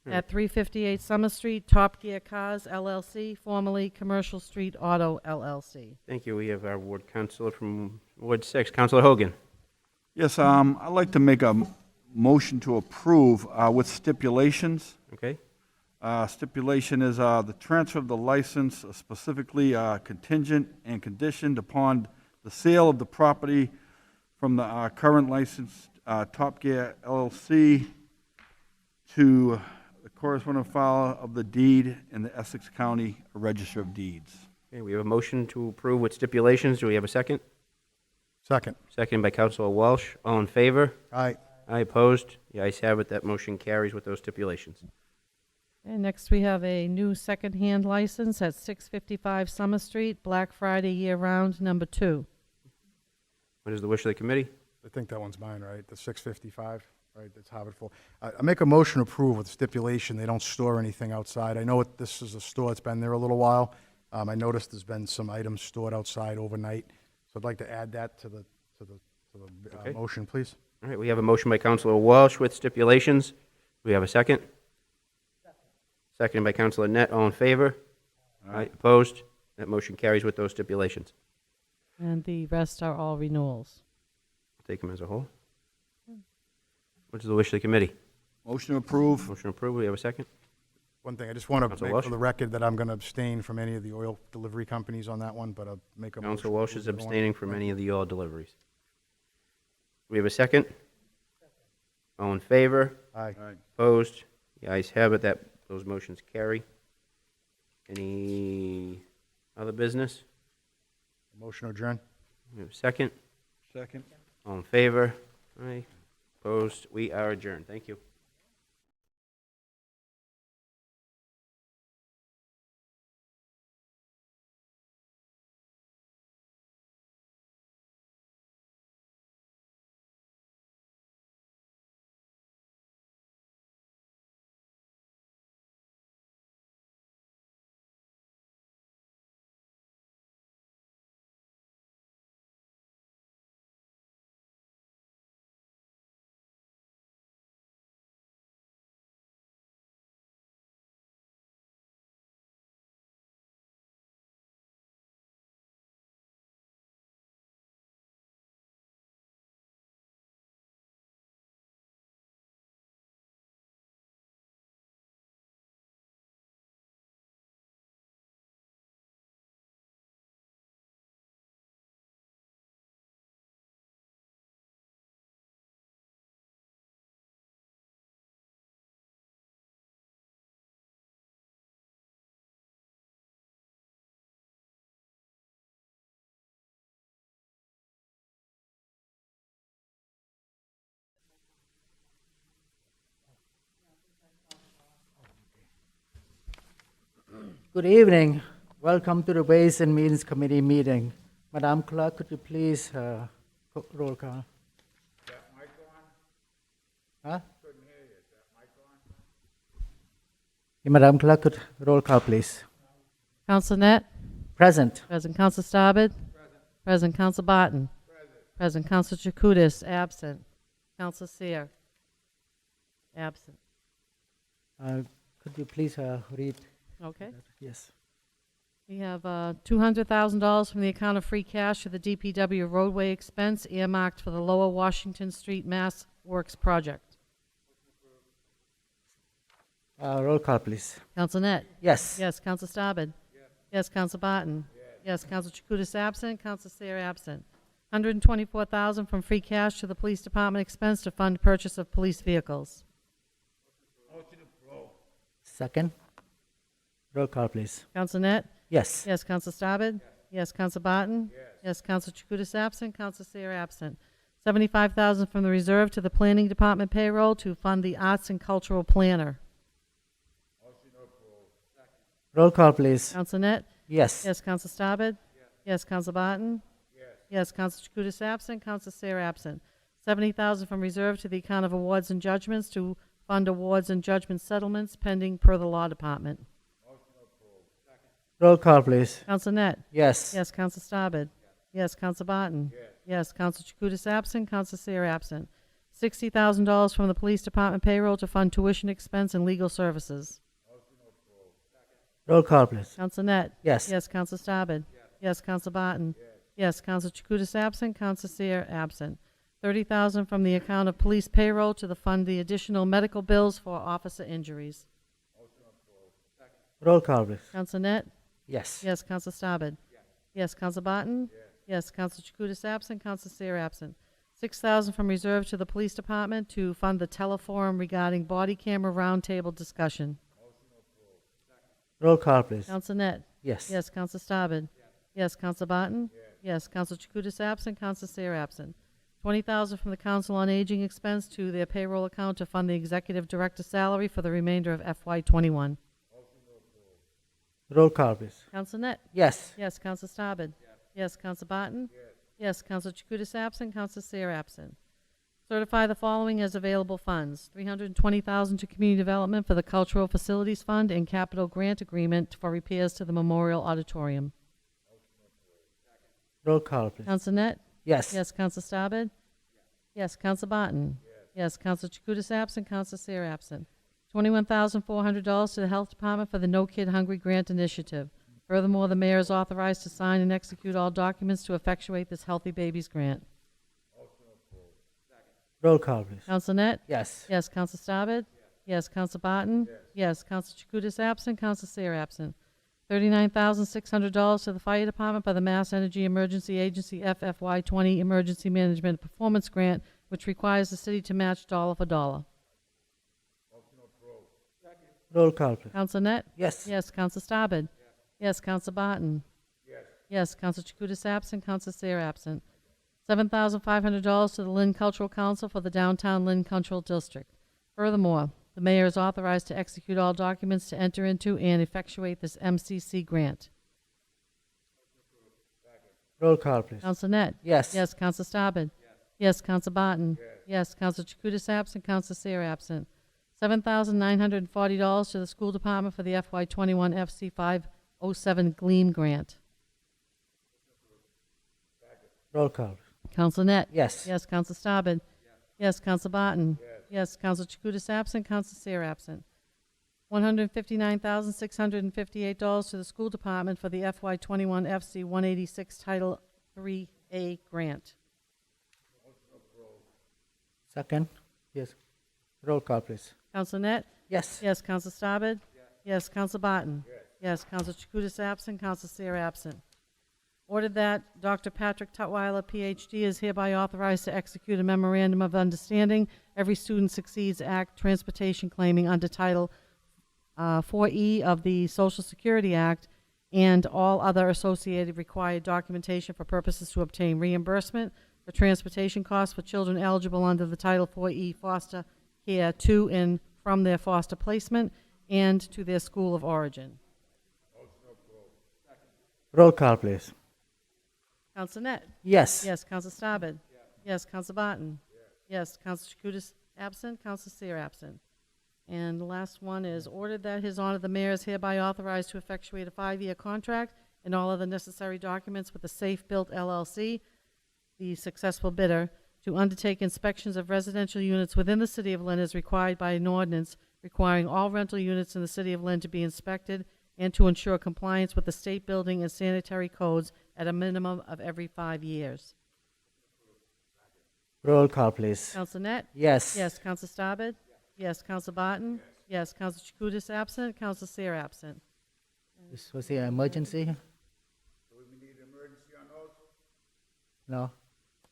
at 358 Summer Street, Top Gear Cars LLC, formerly Commercial Street Auto LLC.
thank you. We have our ward councilor from Ward 6, Councilor Hogan.
Yes, I'd like to make a motion to approve with stipulations.
Okay?
Stipulation is the transfer of the license, specifically contingent and conditioned upon the sale of the property from the current licensed Top Gear LLC to the corresponding file of the deed in the Essex County Register of Deeds.
Okay, we have a motion to approve with stipulations. Do we have a second?
Second.
Second by Councilor Walsh. All in favor?
Aye.
Aye, opposed? The ayes have it. That motion carries with those stipulations.
And next we have a new second-hand license at 655 Summer Street, Black Friday year-round, number 2.
What is the wish of the committee?
I think that one's mine, right? The 655, right? That's Harvard Full. I make a motion to approve with stipulation they don't store anything outside. I know this is a store that's been there a little while. I noticed there's been some items stored outside overnight. So I'd like to add that to the
Okay.
motion, please.
All right, we have a motion by Councilor Walsh with stipulations. Do we have a second? Second by Councilor Net. All in favor? Aye, opposed? That motion carries with those stipulations.
And the rest are all renewals.
Take them as a whole. What is the wish of the committee?
Motion to approve.
Motion approved. We have a second?
One thing, I just want to
Counsel
make
Walsh?
for the record that I'm going to abstain from any of the oil delivery companies on that one, but I'll make a motion.
Councilor Walsh
to
is
approve the other one.
abstaining from any of the oil deliveries. We have a second? All in favor?
Aye.
Opposed? The ayes have it. Those motions carry. Any other business?
Motion to adjourn.
We have a second?
Second.
All in favor? Aye. Opposed? We are adjourned. Thank you.
Good evening. Welcome to the Ways and Means Committee meeting. Madam Clerk, could you please roll call? Is that mic on? Huh? Couldn't hear you. Is that mic on? Madam Clerk, could roll call, please?
Counsel Net,
Present.
Present Counsel Starbird, Present Counsel Barton, Present Counsel Chakutis, absent. Counsel Seer, absent.
Could you please read?
Okay.
Yes.
We have $200,000 from the account of free cash for the DPW roadway expense earmarked for the Lower Washington Street Mass Works project.
Roll call, please.
Counsel Net?
Yes.
Yes. Counsel Starbird? Yes. Counsel Barton? Yes. Counsel Chakutis absent. Counsel Seer absent. $124,000 from free cash to the police department expense to fund purchase of police vehicles.
Second. Roll call, please.
Counsel Net?
Yes.
Yes. Counsel Starbird? Yes. Counsel Barton? Yes. Counsel Chakutis absent. Counsel Seer absent. $75,000 from the reserve to the planning department payroll to fund the arts and cultural planner.
Roll call, please.
Counsel Net?
Yes.
Yes, Counsel Staben? Yes, Counsel Barton? Yes, Counsel Chakutis absent, Counsel Seer absent. $70,000 from reserve to the account of awards and judgments to fund awards and judgment settlements pending per the law department.
Roll call, please.
Counsel Net?
Yes.
Yes, Counsel Staben? Yes, Counsel Barton? Yes, Counsel Chakutis absent, Counsel Seer absent. $60,000 from the police department payroll to fund tuition expense and legal services.
Roll call, please.
Counsel Net?
Yes.
Yes, Counsel Staben? Yes, Counsel Barton? Yes, Counsel Chakutis absent, Counsel Seer absent. $30,000 from the account of police payroll to the fund the additional medical bills for officer injuries.
Roll call, please.
Counsel Net?
Yes.
Yes, Counsel Staben? Yes, Counsel Barton? Yes, Counsel Chakutis absent, Counsel Seer absent. $6,000 from reserve to the police department to fund the teleforum regarding body camera roundtable discussion.
Roll call, please.
Counsel Net?
Yes.
Yes, Counsel Staben? Yes, Counsel Barton? Yes, Counsel Chakutis absent, Counsel Seer absent. $20,000 from the Council on Aging expense to their payroll account to fund the executive director salary for the remainder of FY21.
Roll call, please.
Counsel Net?
Yes.
Yes, Counsel Staben? Yes, Counsel Barton? Yes, Counsel Chakutis absent, Counsel Seer absent. Certify the following as available funds. $320,000 to Community Development for the Cultural Facilities Fund and Capital Grant Agreement for repairs to the Memorial Auditorium.
Roll call, please.
Counsel Net?
Yes.
Yes, Counsel Staben? Yes, Counsel Barton? Yes, Counsel Chakutis absent, Counsel Seer absent. $21,400 to the Health Department for the No Kid Hungry Grant Initiative. Furthermore, the mayor is authorized to sign and execute all documents to effectuate this Healthy Babies Grant.
Roll call, please.
Counsel Net?
Yes.
Yes, Counsel Staben? Yes, Counsel Barton? Yes, Counsel Chakutis absent, Counsel Seer absent. $39,600 to the Fire Department by the Mass Energy Emergency Agency FFY20 Emergency Management Performance Grant, which requires the city to match dollar for dollar.
Roll call, please.
Counsel Net?
Yes.
Yes, Counsel Staben? Yes, Counsel Barton? Yes, Counsel Chakutis absent, Counsel Seer absent. $7,500 to the Lynn Cultural Council for the Downtown Lynn Cultural District. Furthermore, the mayor is authorized to execute all documents to enter into and effectuate this MCC grant.
Roll call, please.
Counsel Net?
Yes.
Yes, Counsel Staben? Yes, Counsel Barton? Yes, Counsel Chakutis absent, Counsel Seer absent. $7,940 to the School Department for the FY21 FC 507 Gleam Grant.
Roll call.
Counsel Net?
Yes.
Yes, Counsel Staben? Yes, Counsel Barton? Yes, Counsel Chakutis absent, Counsel Seer absent. $159,658 to the School Department for the FY21 FC 186 Title 3A Grant.
Second. Yes. Roll call, please.
Counsel Net?
Yes.
Yes, Counsel Staben? Yes, Counsel Barton? Yes, Counsel Chakutis absent, Counsel Seer absent. Ordered that Dr. Patrick Tutwiler, Ph.D., is hereby authorized to execute a memorandum of understanding, Every Student Succeeds Act transportation claiming under Title 4E of the Social Security Act and all other associated required documentation for purposes to obtain reimbursement for transportation costs for children eligible under the Title 4E foster care to and from their foster placement and to their school of origin.
Roll call, please.
Counsel Net?
Yes.
Yes, Counsel Staben? Yes, Counsel Barton? Yes, Counsel Chakutis absent, Counsel Seer absent. And the last one is ordered that His Honor the Mayor is hereby authorized to effectuate a 5-year contract and all other necessary documents with the Safe Built LLC, the successful bidder, to undertake inspections of residential units within the City of Lynn as required by an ordinance requiring all rental units in the City of Lynn to be inspected and to ensure compliance with the state building and sanitary codes at a minimum of every 5 years.
Roll call, please.
Counsel Net?
Yes.
Yes, Counsel Staben? Yes, Counsel Barton? Yes, Counsel Chakutis absent, Counsel Seer absent.
This was the emergency?
Do we need emergency on those?
No.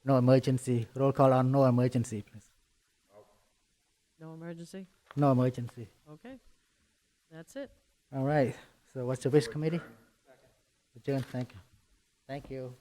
No emergency. Roll call on no emergency, please.
No emergency?
No emergency.
Okay. That's it.
All right. So what's the wish committee? Adjourn. Thank you. Thank you.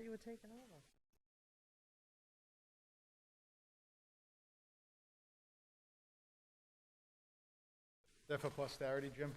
you were taking over.
Is that for posterity, Jim?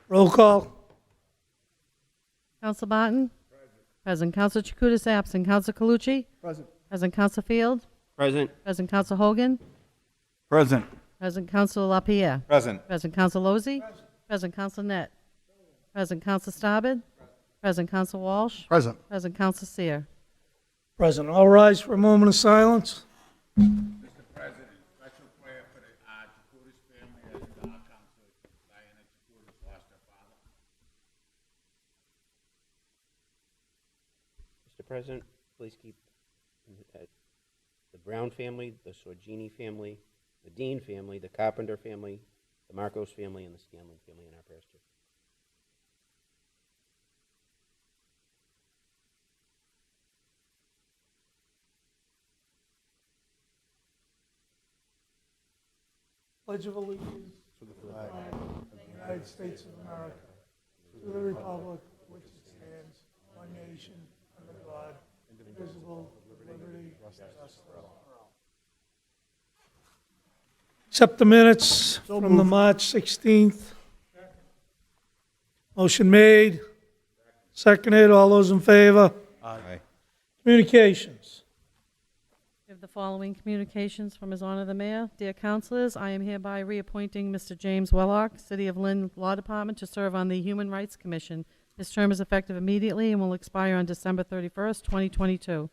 Roll call.
Counsel Barton? Present. Counsel Chakutis absent. Counsel Calucci?
Present.
Present. Counsel Field?
Present.
Present. Counsel Hogan?
Present.
Present. Counsel LaPierre?
Present.
Present. Counsel Lozey? Present. Counsel Net? Present. Counsel Staubed? Present. Counsel Walsh?
Present.
Present. Counsel Seer?
Present. All rise for a moment of silence.
Mr. President, special prayer for the Chakutis family as Council Diana Chakutis lost her father.
Mr. President, please keep the Brown family, the Sorgini family, the Dean family, the Carpenter family, the Marcos family, and the Scanlon family in our prayers too.
Pledge of allegiance to the flag of the United States of America, to the republic which it stands, one nation, under God, indivisible, with liberty and justice for all. Accept the minutes from the March 16th. Motion made, seconded. All those in favor?
Aye.
We
Communications.
have the following communications from His Honor the Mayor. Dear Councilors, I am hereby reappointing Mr. James Wellock, City of Lynn Law Department, to serve on the Human Rights Commission. His term is effective immediately and will expire on December 31st, 2022.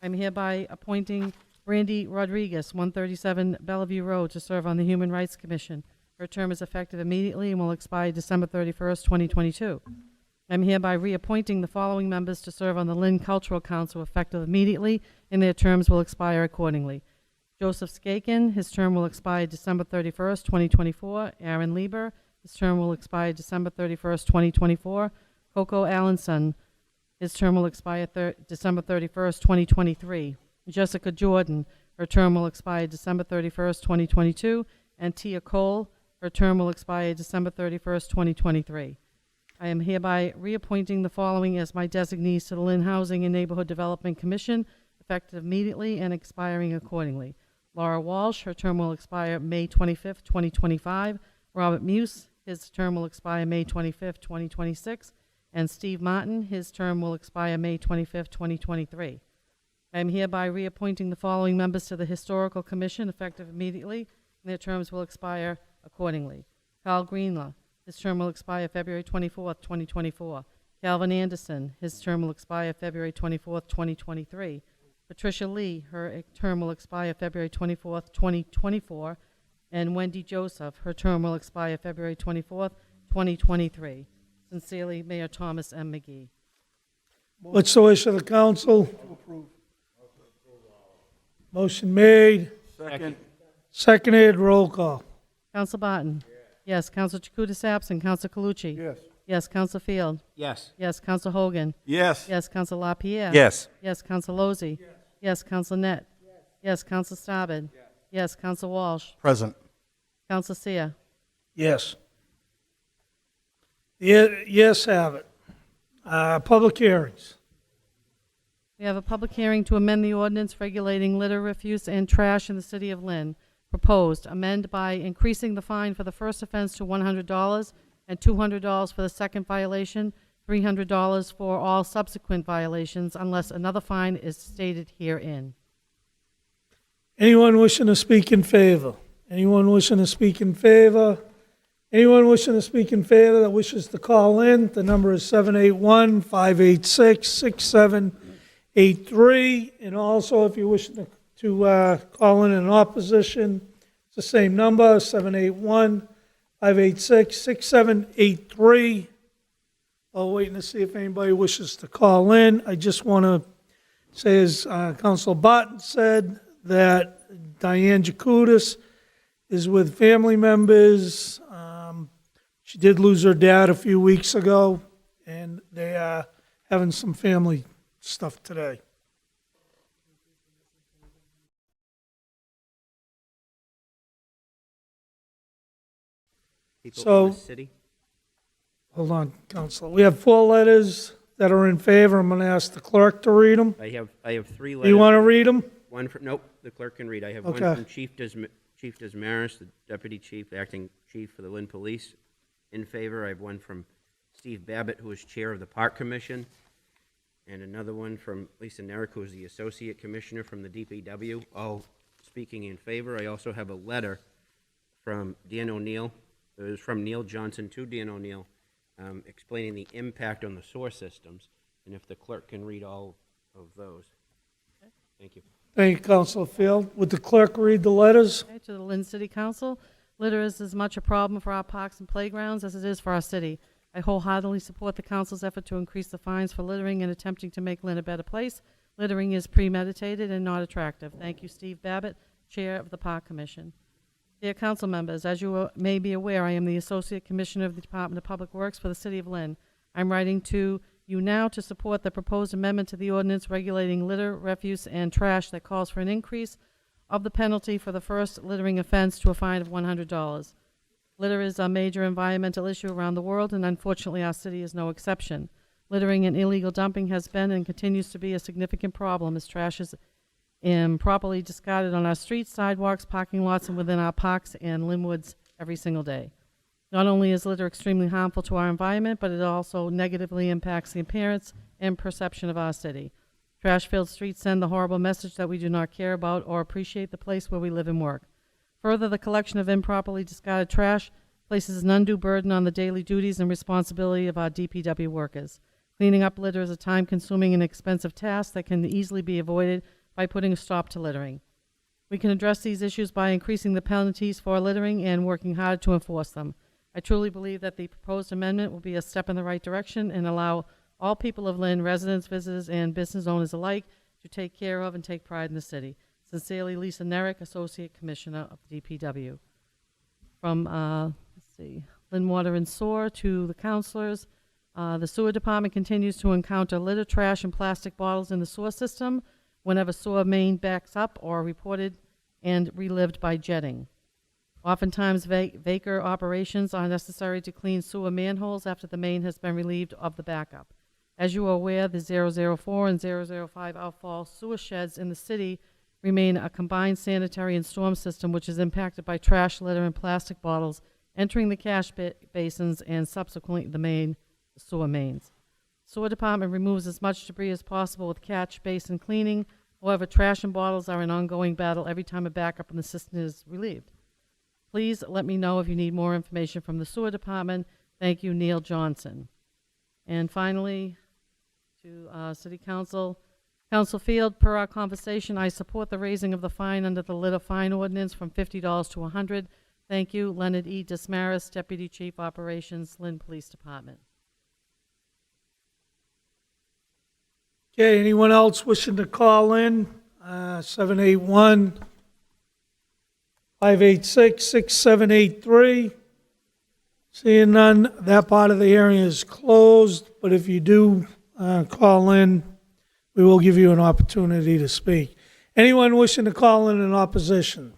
I'm hereby appointing Brandy Rodriguez, 137 Bellevue Road, to serve on the Human Rights Commission. Her term is effective immediately and will expire December 31st, 2022. I'm hereby reappointing the following members to serve on the Lynn Cultural Council effective immediately, and their terms will expire accordingly. Joseph Skaken, his term will expire December 31st, 2024. Aaron Lieber, his term will expire December 31st, 2024. Coco Allenson, his term will expire December 31st, 2023. Jessica Jordan, her term will expire December 31st, 2022. And Tia Cole, her term will expire December 31st, 2023. I am hereby reappointing the following as my designees to the Lynn Housing and Neighborhood Development Commission, effective immediately and expiring accordingly. Laura Walsh, her term will expire May 25th, 2025. Robert Muse, his term will expire May 25th, 2026. And Steve Martin, his term will expire May 25th, 2023. I am hereby reappointing the following members to the Historical Commission, effective immediately, and their terms will expire accordingly. Carl Greenlaw, his term will expire February 24th, 2024. Calvin Anderson, his term will expire February 24th, 2023. Patricia Lee, her term will expire February 24th, 2024. And Wendy Joseph, her term will expire February 24th, 2023. Sincerely, Mayor Thomas M. McGee.
What's the wish of the council? Motion made,
Second.
seconded. Roll call.
Counsel Barton? Yes. Counsel Chakutis absent. Counsel Calucci?
Yes.
Yes. Counsel Field?
Yes.
Yes. Counsel Hogan?
Yes.
Yes. Counsel LaPierre?
Yes.
Yes. Counsel Lozey? Yes. Counsel Net? Yes. Counsel Staubed? Yes. Counsel Walsh?
Present.
Counsel Seer?
Yes. Yes, have it. Public hearings.
We have a public hearing to amend the ordinance regulating litter, refuse, and trash in the city of Lynn. Proposed, amend by increasing the fine for the first offense to $100 and $200 for the second violation $300 for all subsequent violations unless another fine is stated herein.
Anyone wishing to speak in favor? Anyone wishing to speak in favor? Anyone wishing to speak in favor that wishes to call in? The number is 781-586-6783. And also, if you wish to call in opposition, it's the same number, 781-586-6783. I'll wait to see if anybody wishes to call in. I just want to say, as Council Barton said, that Diane Jacutis is with family members. She did lose her dad a few weeks ago, and they are having some family stuff today.
People
So-
in the city?
Hold on, Council. We have 4 letters that are in favor. I'm going to ask the clerk to read them.
I have 3
Do
letters.
you want to read them?
One from, nope, the clerk can read. I have
Okay.
one from Chief Desmaris, the Deputy Chief, Acting Chief for the Lynn Police. In favor, I have one from Steve Babbitt, who is Chair of the Park Commission, and another one from Lisa Nerrick, who is the Associate Commissioner from the DPW, all speaking in favor. I also have a letter from Dan O'Neill. It was from Neil Johnson to Dan O'Neill, explaining the impact on the sewer systems, and if the clerk can read all of those. Thank you.
Thank you, Councilor Field. Would the clerk read the letters?
Okay, to the Lynn City Council, litter is as much a problem for our parks and playgrounds as it is for our city. I wholeheartedly support the council's effort to increase the fines for littering and attempting to make Lynn a better place. Littering is premeditated and not attractive. Thank you, Steve Babbitt, Chair of the Park Commission. Dear council members, as you may be aware, I am the Associate Commissioner of the Department of Public Works for the City of Lynn. I'm writing to you now to support the proposed amendment to the ordinance regulating litter, refuse, and trash that calls for an increase of the penalty for the first littering offense to a fine of $100. Litter is a major environmental issue around the world, and unfortunately our city is no exception. Littering and illegal dumping has been and continues to be a significant problem as trash is improperly discarded on our streets, sidewalks, parking lots, and within our parks and Linwoods every single day. Not only is litter extremely harmful to our environment, but it also negatively impacts the appearance and perception of our city. Trash-filled streets send the horrible message that we do not care about or appreciate the place where we live and work. Further, the collection of improperly discarded trash places an undue burden on the daily duties and responsibility of our DPW workers. Cleaning up litter is a time-consuming and expensive task that can easily be avoided by putting a stop to littering. We can address these issues by increasing the penalties for littering and working hard to enforce them. I truly believe that the proposed amendment will be a step in the right direction and allow all people of Lynn, residents, visitors, and business owners alike, to take care of and take pride in the city. Sincerely, Lisa Nerrick, Associate Commissioner of DPW. From, Lynn Water and Sewer to the councilors. The sewer department continues to encounter litter, trash, and plastic bottles in the sewer system whenever sewer main backs up or reported and relived by jetting. Oftentimes, Vaker operations are necessary to clean sewer manholes after the main has been relieved of the backup. As you are aware, the 004 and 005 outfall sewer sheds in the city remain a combined sanitary and storm system which is impacted by trash, litter, and plastic bottles entering the catch basins and subsequently the sewer mains. Sewer department removes as much debris as possible with catch basin cleaning. However, trash and bottles are an ongoing battle every time a backup in the system is relieved. Please let me know if you need more information from the sewer department. Thank you, Neil Johnson. And finally, to City Council. Council Field, per our conversation, I support the raising of the fine under the litter fine ordinance from $50 to $100. Thank you, Leonard E. Desmaris, Deputy Chief Operations, Lynn Police Department.
Okay, anyone else wishing to call in? 781-586-6783. Seeing none, that part of the hearing is closed, but if you do call in, we will give you an opportunity to speak. Anyone wishing to call in opposition?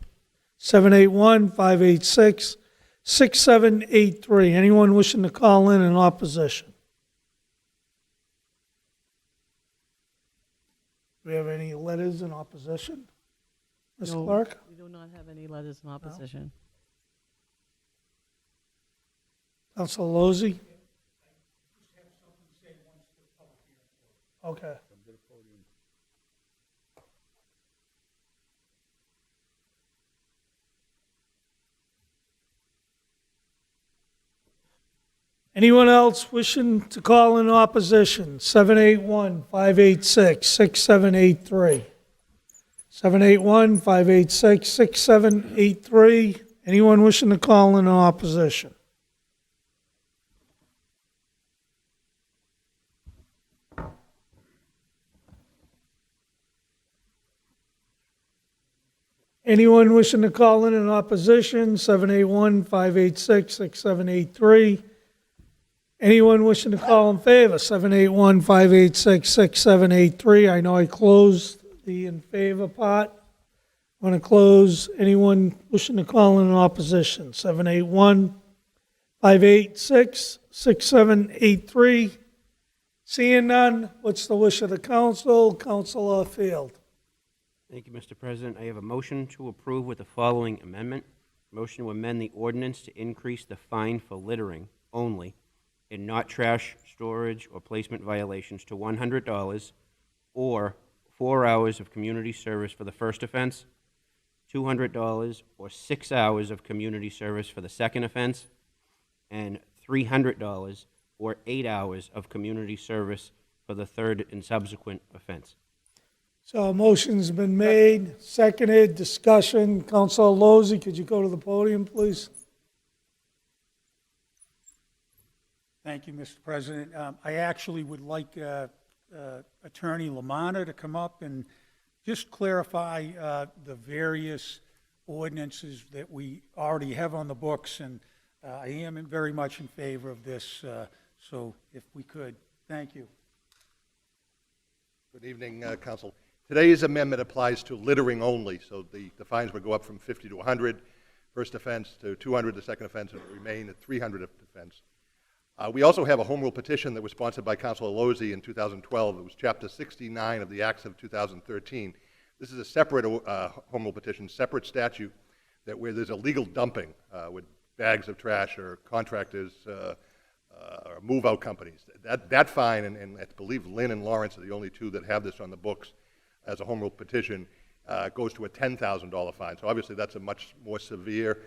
781-586-6783. Anyone wishing to call in opposition? Do we have any letters in opposition? Ms.
No,
Clark?
we do not have any letters in opposition.
Council Lozey? Okay. Anyone else wishing to call in opposition? 781-586-6783. 781-586-6783. Anyone wishing to call in opposition? Anyone wishing to call in opposition? 781-586-6783. Anyone wishing to call in favor? 781-586-6783. I know I closed the in favor part. I want to close anyone wishing to call in opposition. 781-586-6783. Seeing none, what's the wish of the council? Councilor Field.
Thank you, Mr. President. I have a motion to approve with the following amendment. Motion to amend the ordinance to increase the fine for littering only and not trash storage or placement violations to $100 or 4 hours of community service for the first offense, $200 or 6 hours of community service for the second offense, and $300 or 8 hours of community service for the third and subsequent offense.
So a motion's been made, seconded, discussion. Councilor Lozey, could you go to the podium, please?
Thank you, Mr. President. I actually would like Attorney Lamanna to come up and just clarify the various ordinances that we already have on the books, and I am very much in favor of this, so if we could, thank you.
Good evening, Council. Today's amendment applies to littering only, so the fines would go up from 50 to 100, first offense, to 200, the second offense, and remain at 300 offense. We also have a home rule petition that was sponsored by Councilor Lozey in 2012. It was Chapter 69 of the Acts of 2013. This is a separate home rule petition, separate statute, that where there's illegal dumping with bags of trash or contractors or move-out companies. That fine, and I believe Lynn and Lawrence are the only two that have this on the books as a home rule petition, goes to a $10,000 fine. So obviously that's a much more severe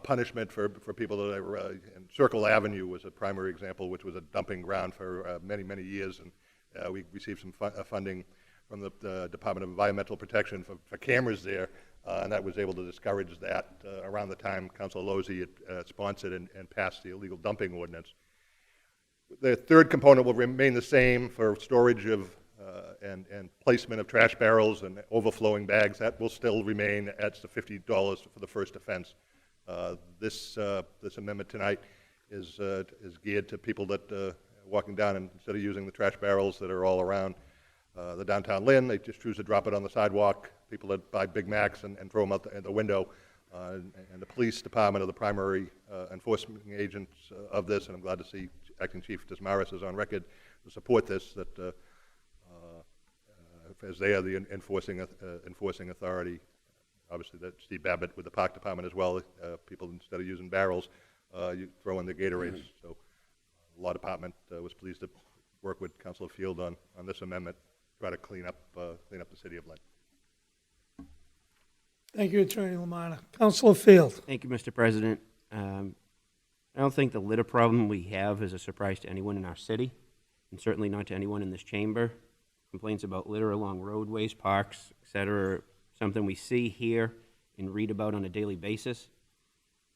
punishment for people that are, and Circle Avenue was a primary example, which was a dumping ground for many, many years, and we received some funding from the Department of Environmental Protection for cameras there, and that was able to discourage that around the time Councilor Lozey had sponsored and passed the illegal dumping ordinance. The third component will remain the same for storage of and placement of trash barrels and overflowing bags. That will still remain at the $50 for the first offense. This amendment tonight is geared to people that walking down and instead of using the trash barrels that are all around the downtown Lynn, they just choose to drop it on the sidewalk. People that buy Big Macs and throw them out the window. And the police department are the primary enforcement agents of this, and I'm glad to see Acting Chief Desmarais is on record to support this, that as they are the enforcing authority. Obviously, that Steve Babbitt with the Park Department as well. People, instead of using barrels, you throw in the Gatorades. So the Law Department was pleased to work with Councilor Field on this amendment, try to clean up the city of Lynn.
Thank you, Attorney Lamanna. Councilor Field.
Thank you, Mr. President. I don't think the litter problem we have is a surprise to anyone in our city, and certainly not to anyone in this chamber. Complaints about litter along roadways, parks, etc., something we see, hear, and read about on a daily basis.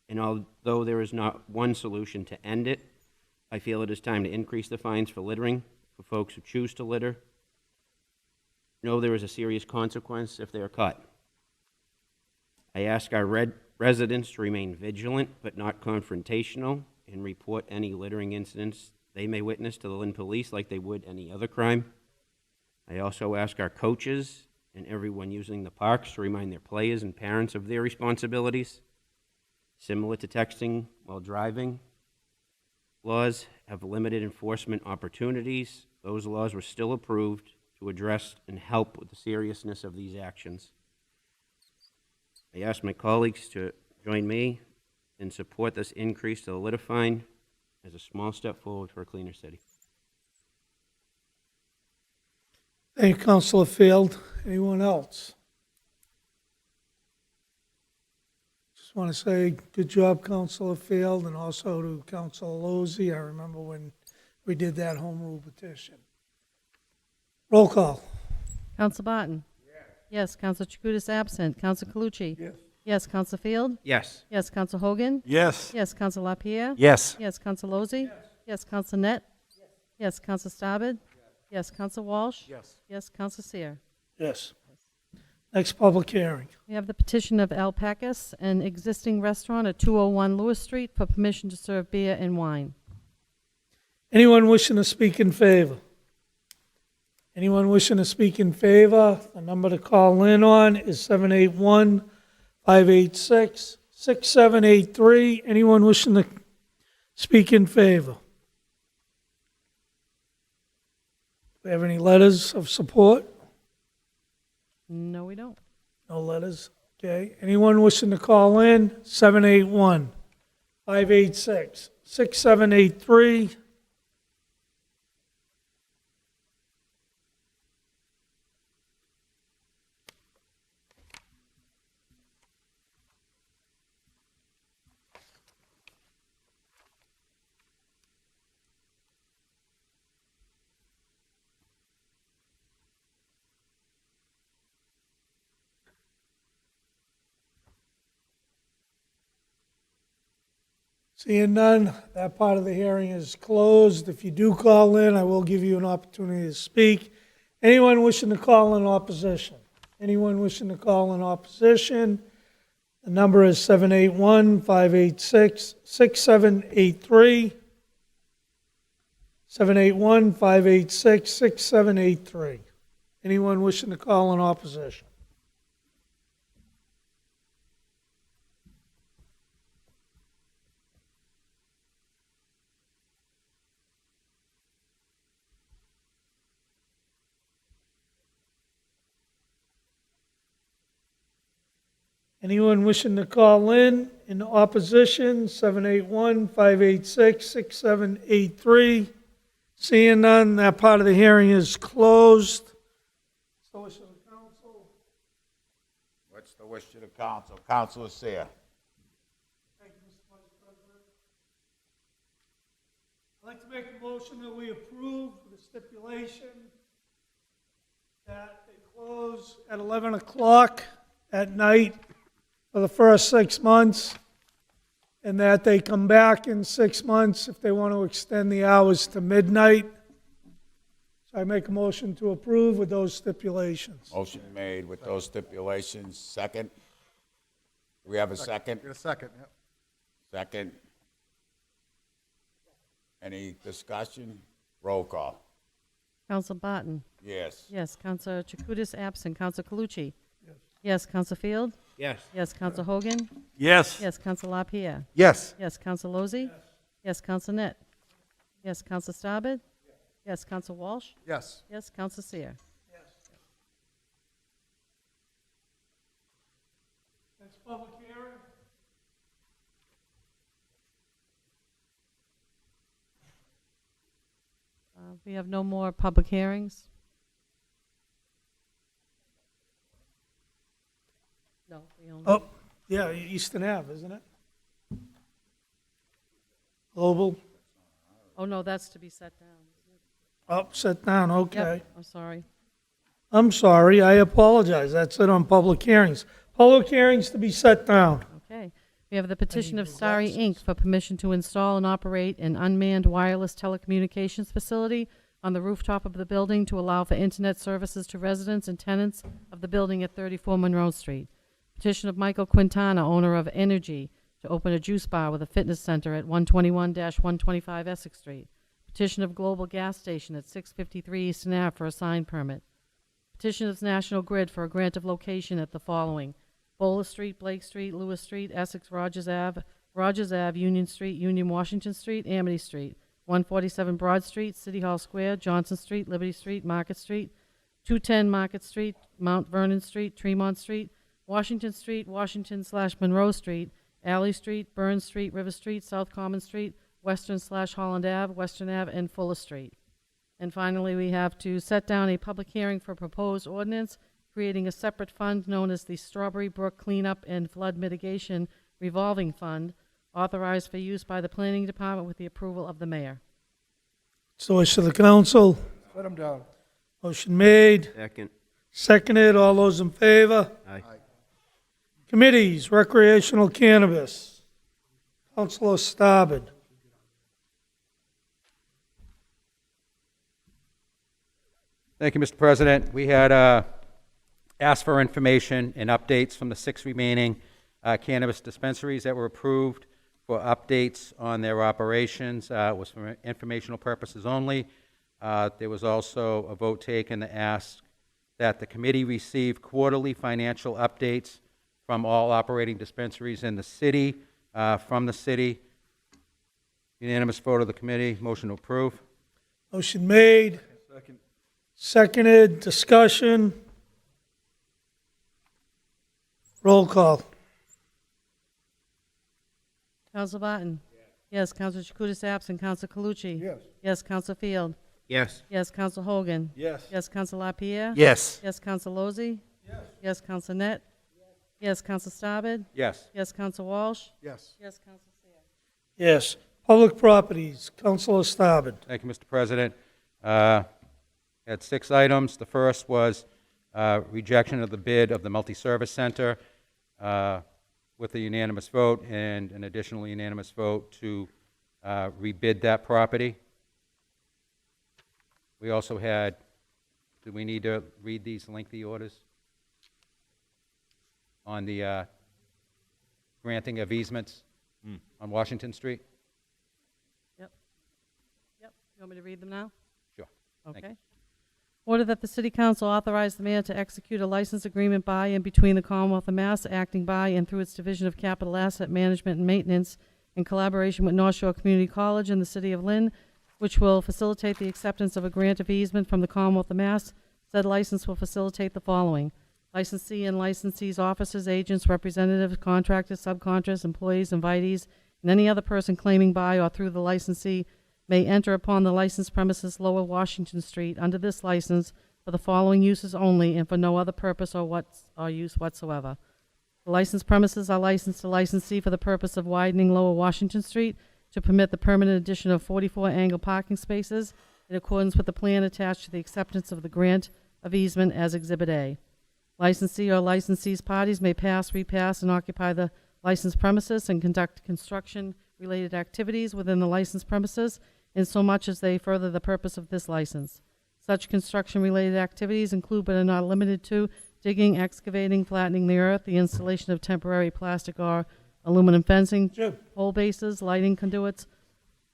And although there is not one solution to end it, I feel it is time to increase the fines for littering for folks who choose to litter. Know there is a serious consequence if they are caught. I ask our residents to remain vigilant but not confrontational and report any littering incidents they may witness to the Lynn Police like they would any other crime. I also ask our coaches and everyone using the parks to remind their players and parents of their responsibilities. Similar to texting while driving, laws have limited enforcement opportunities. Those laws were still approved to address and help with the seriousness of these actions. I ask my colleagues to join me and support this increase to the litter fine as a small step forward for a cleaner city.
Thank you, Councilor Field. Anyone else? Just want to say good job, Councilor Field, and also to Councilor Lozey. I remember when we did that home rule petition. Roll call.
Counsel Barton? Yes. Counsel Chakutis absent. Counsel Calucci?
Yes.
Yes. Counsel Field?
Yes.
Yes. Counsel Hogan?
Yes.
Yes. Counsel LaPierre?
Yes.
Yes. Counsel Lozey? Yes. Counsel Net? Yes. Counsel Staubed? Yes. Counsel Walsh?
Yes.
Yes. Counsel Seer?
Yes. Next public hearing.
We have the petition of Alpacas, an existing restaurant at 201 Lewis Street, for permission to serve beer and wine.
Anyone wishing to speak in favor? Anyone wishing to speak in favor? The number to call in on is 781-586-6783. Anyone wishing to speak in favor? Do we have any letters of support?
No, we don't.
No letters. Okay. Anyone wishing to call in? 781-586-6783. Seeing none, that part of the hearing is closed. If you do call in, I will give you an opportunity to speak. Anyone wishing to call in opposition? Anyone wishing to call in opposition? The number is 781-586-6783. 781-586-6783. Anyone wishing to call in opposition? Anyone wishing to call in opposition, 781-586-6783. Seeing none, that part of the hearing is closed. So wish of the council.
What's the wish of the council? Councilor Seer.
Thank you, Mr. Vice President. I'd like to make a motion that we approve the stipulation that they close at 11 o'clock at night for the first 6 months, and that they come back in 6 months if they want to extend the hours to midnight. So I make a motion to approve with those stipulations.
Motion made with those stipulations. Second. We have a second?
Get a second, yep.
Second. Any discussion? Roll call.
Counsel Barton?
Yes.
Yes. Counsel Chakutis absent. Counsel Calucci? Yes. Counsel Field?
Yes.
Yes. Counsel Hogan?
Yes.
Yes. Counsel LaPierre?
Yes.
Yes. Counsel Lozey? Yes. Counsel Net? Yes. Counsel Staubed? Yes. Counsel Walsh?
Yes.
Yes. Counsel Seer?
Next public hearing.
We have no more public hearings. No, we only.
Oh, yeah, Eastern Ave, isn't it? Global.
Oh, no, that's to be set down.
Oh, set down, okay.
Yep, I'm sorry.
I'm sorry, I apologize. That's it on public hearings. Public hearings to be set down.
Okay. We have the petition of Starry Inc. for permission to install and operate an unmanned wireless telecommunications facility on the rooftop of the building to allow for internet services to residents and tenants of the building at 34 Monroe Street. Petition of Michael Quintana, owner of Energy, to open a juice bar with a fitness center at 121-125 Essex Street. Petition of Global Gas Station at 653 Eastern Ave for a sign permit. Petition of National Grid for a grant of location at the following: Bowler Street, Blake Street, Lewis Street, Essex, Rogers Ave, Union Street, Union Washington Street, Amity Street, 147 Broad Street, City Hall Square, Johnson Street, Liberty Street, Market Street, 210 Market Street, Mount Vernon Street, Tremont Street, Washington Street, Washington/Monroe Street, Alley Street, Burns Street, River Street, South Common Street, Western/Holland Ave, Western Ave, and Fuller Street. And finally, we have to set down a public hearing for proposed ordinance, creating a separate fund known as the Strawberry Brook Cleanup and Flood Mitigation Revolving Fund, authorized for use by the Planning Department with the approval of the mayor.
So wish of the council.
Let them down.
Motion made,
Second.
seconded. All those in favor?
Aye.
Committees, Recreational Cannabis. Councilor Starbird.
Thank you, Mr. President. We had asked for information and updates from the 6 remaining cannabis dispensaries that were approved for updates on their operations. It was for informational purposes only. There was also a vote taken to ask that the committee receive quarterly financial updates from all operating dispensaries in the city, from the city. Unanimous vote of the committee. Motion to approve.
Motion made. Seconded. Discussion. Roll call.
Counsel Barton? Yes. Counsel Chakutis absent. Counsel Calucci?
Yes.
Yes. Counsel Field?
Yes.
Yes. Counsel Hogan?
Yes.
Yes. Counsel LaPierre?
Yes.
Yes. Counsel Lozey? Yes. Yes. Counsel Net? Yes. Counsel Starbird?
Yes.
Yes. Counsel Walsh?
Yes.
Yes. Counsel Seer?
Yes. Public Properties, Councilor Starbird.
Thank you, Mr. President. Had 6 items. The first was rejection of the bid of the multi-service center with a unanimous vote and an additional unanimous vote to rebid that property. We also had, do we need to read these lengthy orders on the granting of easements on Washington Street?
Yep. You want me to read them now?
Sure. Thank you.
Okay. Order that the City Council authorize the mayor to execute a license agreement by and between the Commonwealth of Mass, acting by and through its Division of Capital Asset Management and Maintenance, in collaboration with North Shore Community College and the City of Lynn, which will facilitate the acceptance of a grant of easement from the Commonwealth of Mass. Said license will facilitate the following: licensee and licensee's officers, agents, representatives, contractors, subcontractors, employees, invitees, and any other person claiming by or through the licensee may enter upon the licensed premises Lower Washington Street under this license for the following uses only and for no other purpose or use whatsoever. The licensed premises are licensed to licensee for the purpose of widening Lower Washington Street to permit the permanent addition of 44 angle parking spaces in accordance with the plan attached to the acceptance of the grant of easement as Exhibit A. Licensee or licensee's parties may pass, repass, and occupy the licensed premises and conduct construction-related activities within the licensed premises in so much as they further the purpose of this license. Such construction-related activities include but are not limited to digging, excavating, flattening the earth, the installation of temporary plastic or aluminum fencing, pole bases, lighting conduits,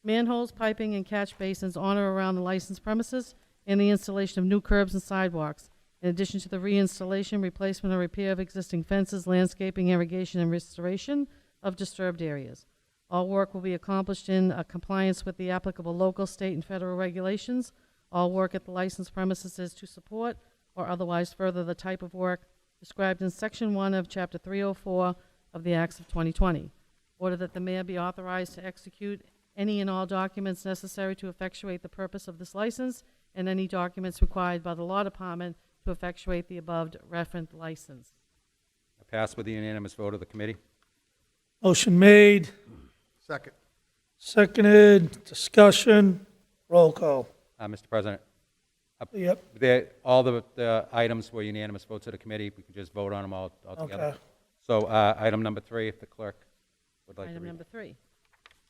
manholes, piping, and catch basins on or around the licensed premises, and the installation of new curbs and sidewalks, in addition to the reinstallation, replacement, or repair of existing fences, landscaping, irrigation, and restoration of disturbed areas. All work will be accomplished in compliance with the applicable local, state, and federal regulations. All work at the licensed premises is to support or otherwise further the type of work described in Section 1 of Chapter 304 of the Acts of 2020. Order that the mayor be authorized to execute any and all documents necessary to effectuate the purpose of this license and any documents required by the law department to effectuate the above referenced license.
Passed with the unanimous vote of the committee.
Motion made.
Second.
Seconded. Discussion. Roll call.
Mr. President.
Yep.
All the items were unanimous votes of the committee. We can just vote on them all together.
Okay.
So item number 3, if the clerk would like to
Item
read.
number 3.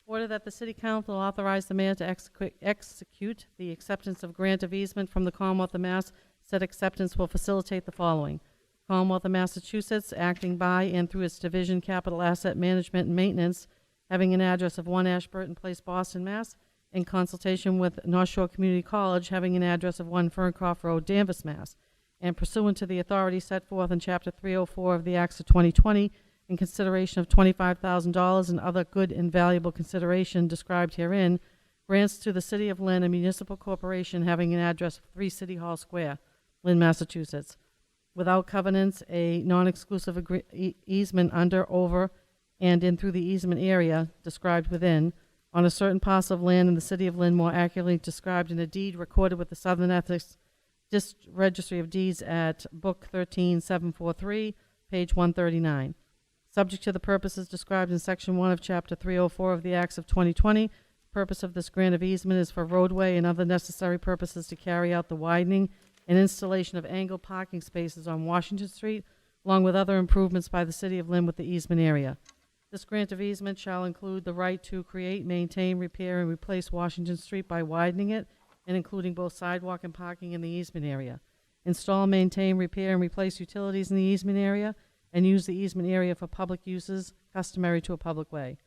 Order that the City Council authorize the mayor to execute the acceptance of grant of easement from the Commonwealth of Mass. Said acceptance will facilitate the following: Commonwealth of Massachusetts, acting by and through its Division Capital Asset Management and Maintenance, having an address of 1 Ashburton Place, Boston, Mass., in consultation with North Shore Community College, having an address of 1 Ferncroft Road, Danvers, Mass., and pursuant to the authority set forth in Chapter 304 of the Acts of 2020, in consideration of $25,000 and other good and valuable consideration described herein, grants to the City of Lynn a municipal corporation having an address of 3 City Hall Square, Lynn, Massachusetts, without covenants, a non-exclusive easement under, over, and in through the easement area described within, on a certain parcel of land in the city of Lynn, more accurately described in a deed recorded with the Southern Essex Registry of Deeds at Book 13743, page 139. Subject to the purposes described in Section 1 of Chapter 304 of the Acts of 2020, the purpose of this grant of easement is for roadway and other necessary purposes to carry out the widening and installation of angled parking spaces on Washington Street, along with other improvements by the city of Lynn with the easement area. This grant of easement shall include the right to create, maintain, repair, and replace Washington Street by widening it and including both sidewalk and parking in the easement area. Install, maintain, repair, and replace utilities in the easement area, and use the easement area for public uses customary to a public way.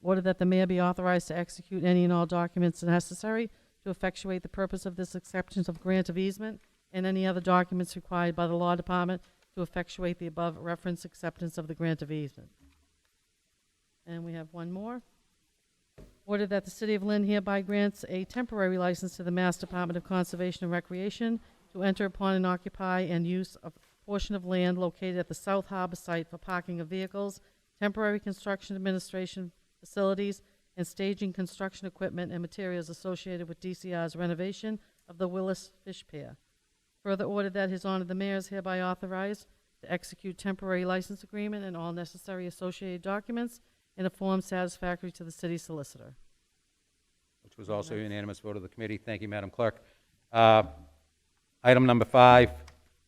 Order that the mayor be authorized to execute any and all documents necessary to effectuate the purpose of this acceptance of grant of easement and any other documents required by the law department to effectuate the above referenced acceptance of the grant of easement. And we have one more. Order that the City of Lynn hereby grants a temporary license to the Mass Department of Conservation and Recreation to enter upon and occupy and use a portion of land located at the South Harbor site for parking of vehicles, temporary construction administration facilities, and staging construction equipment and materials associated with DCR's renovation of the Willis Fish Pier. Further order that His Honor the Mayor is hereby authorized to execute temporary license agreement and all necessary associated documents in a form satisfactory to the city solicitor.
Which was also a unanimous vote of the committee. Thank you, Madam Clerk. Item number 5,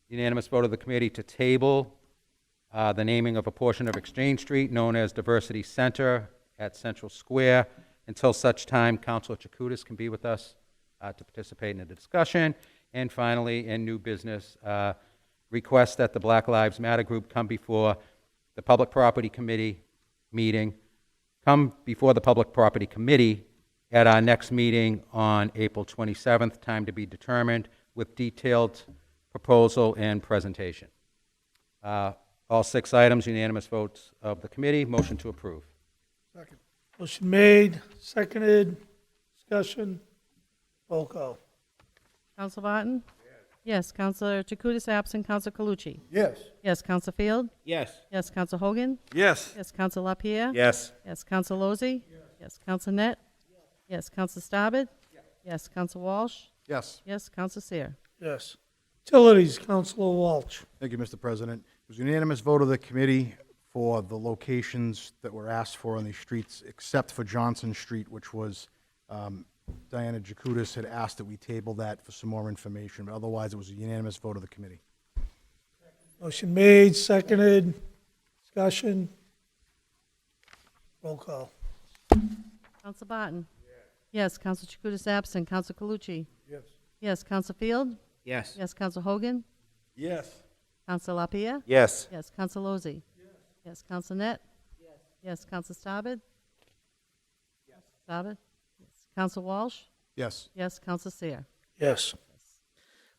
unanimous vote of the committee to table the naming of a portion of Exchange Street known as Diversity Center at Central Square until such time Councilor Chakutis can be with us to participate in the discussion. And finally, in new business, request that the Black Lives Matter group come before the Public Property Committee meeting, come before the Public Property Committee at our next meeting on April 27th, time to be determined, with detailed proposal and presentation. All 6 items, unanimous votes of the committee. Motion to approve.
Second. Motion made, seconded, discussion, roll call.
Counsel Barton? Yes. Counselor Chakutis absent. Counselor Calucci?
Yes.
Yes. Counselor Field?
Yes.
Yes. Counselor Hogan?
Yes.
Yes. Counselor LaPierre?
Yes.
Yes. Counselor Lozey? Yes. Counselor Net? Yes. Counselor Starbid? Yes. Counselor Walsh?
Yes.
Yes. Counselor Seer?
Yes. Utilities, Councilor Walsh.
Thank you, Mr. President. It was unanimous vote of the committee for the locations that were asked for on these streets, except for Johnson Street, which was, Diana Jakutis had asked that we table that for some more information, but otherwise it was a unanimous vote of the committee.
Motion made, seconded, discussion, roll call.
Counsel Barton? Yes. Counsel Chakutis absent. Counsel Calucci?
Yes.
Yes. Counsel Field?
Yes.
Yes. Counsel Hogan?
Yes.
Counsel LaPierre?
Yes.
Yes. Counsel Lozey? Yes. Counsel Net? Yes. Counsel Starbid? Starbid? Yes. Counsel Walsh?
Yes.
Yes. Counsel Seer?
Yes.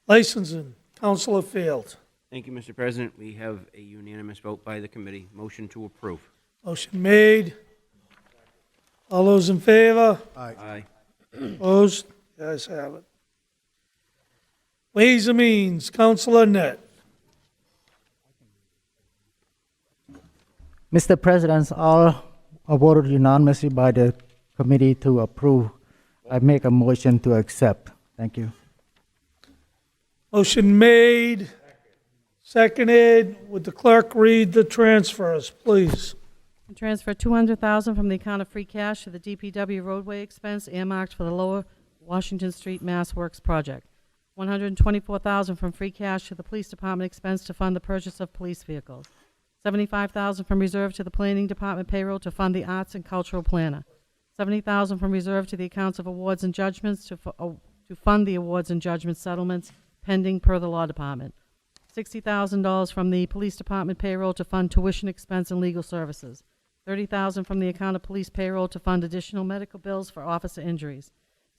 Licensing, Councilor Field.
Thank you, Mr. President. We have a unanimous vote by the committee. Motion to approve.
Motion made. All those in favor?
Aye.
Opposed? The ayes have it. Ways and Means, Councilor Net.
Mr. President, all are voted unanimously by the committee to approve. I make a motion to accept. Thank you.
Motion made, seconded. Would the clerk read the transfers, please?
Transfer $200,000 from the account of free cash to the DPW roadway expense earmarked for the Lower Washington Street Mass Works project. $124,000 from free cash to the police department expense to fund the purchase of police vehicles. $75,000 from reserve to the planning department payroll to fund the arts and cultural planner. $70,000 from reserve to the accounts of awards and judgments to fund the awards and judgment settlements pending per the law department. $60,000 from the police department payroll to fund tuition expense and legal services. $30,000 from the account of police payroll to fund additional medical bills for officer injuries.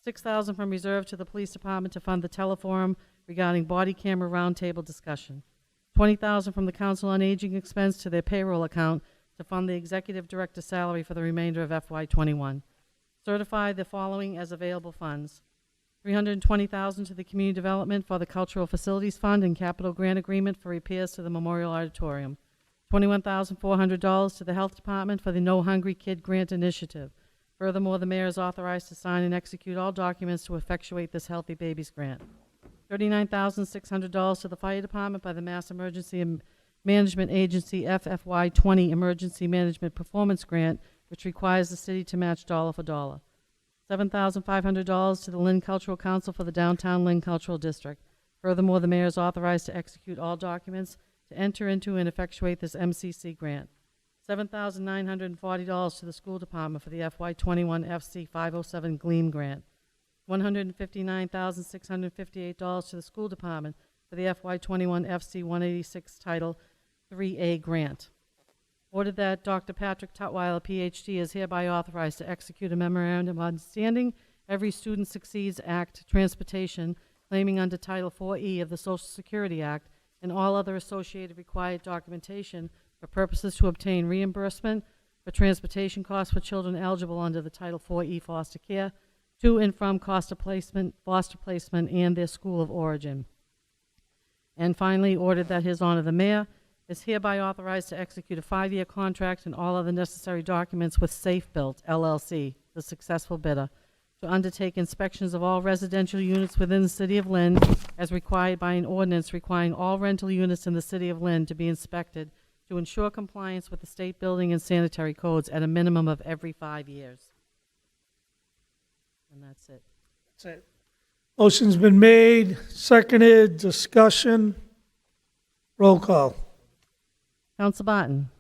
$6,000 from reserve to the police department to fund the teleforum regarding body camera roundtable discussion. $20,000 from the Council on Aging expense to their payroll account to fund the executive director's salary for the remainder of FY21. Certify the following as available funds. $320,000 to the Community Development for the Cultural Facilities Fund and Capital Grant Agreement for repairs to the Memorial Auditorium. $21,400 to the Health Department for the No Hungry Kid Grant Initiative. Furthermore, the mayor is authorized to sign and execute all documents to effectuate this Healthy Babies Grant. $39,600 to the Fire Department by the Mass Emergency Management Agency FFY 20 Emergency Management Performance Grant, which requires the city to match dollar for dollar. $7,500 to the Lynn Cultural Council for the Downtown Lynn Cultural District. Furthermore, the mayor is authorized to execute all documents to enter into and effectuate this MCC grant. $7,940 to the school department for the FY21 FC 507 Gleam grant. $159,658 to the school department for the FY21 FC 186 Title 3A grant. Ordered that Dr. Patrick Tutwiler, Ph.D., is hereby authorized to execute a memorandum of understanding, Every Student Succeeds Act, Transportation, claiming under Title 4E of the Social Security Act, and all other associated required documentation for purposes to obtain reimbursement for transportation costs for children eligible under the Title 4E foster care, to and from foster placement, and their school of origin. And finally, ordered that His Honor the Mayor is hereby authorized to execute a 5-year contract and all other necessary documents with Safe Built, LLC, the successful bidder, to undertake inspections of all residential units within the City of Lynn as required by an ordinance requiring all rental units in the City of Lynn to be inspected to ensure compliance with the state building and sanitary codes at a minimum of every 5 years. And that's it.
That's it. Motion's been made, seconded, discussion. Roll call.
Counsel Barton?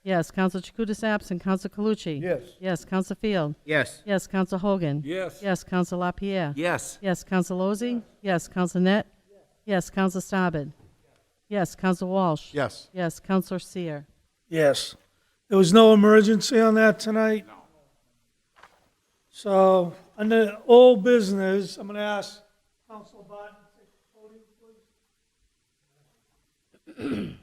Yes. Counsel Chakutis absent. Counsel Calucci?
Yes.
Yes. Counsel Field?
Yes.
Yes. Counsel Hogan?
Yes.
Yes. Counsel LaPierre?
Yes.
Yes. Counsel Lozey? Yes. Counsel Net? Yes. Counsel Starbird? Yes. Counsel Walsh?
Yes.
Yes. Counselor Seer?
Yes. There was no emergency on that tonight? No. So, under old business, I'm going to ask Council Barton to take the podium, please.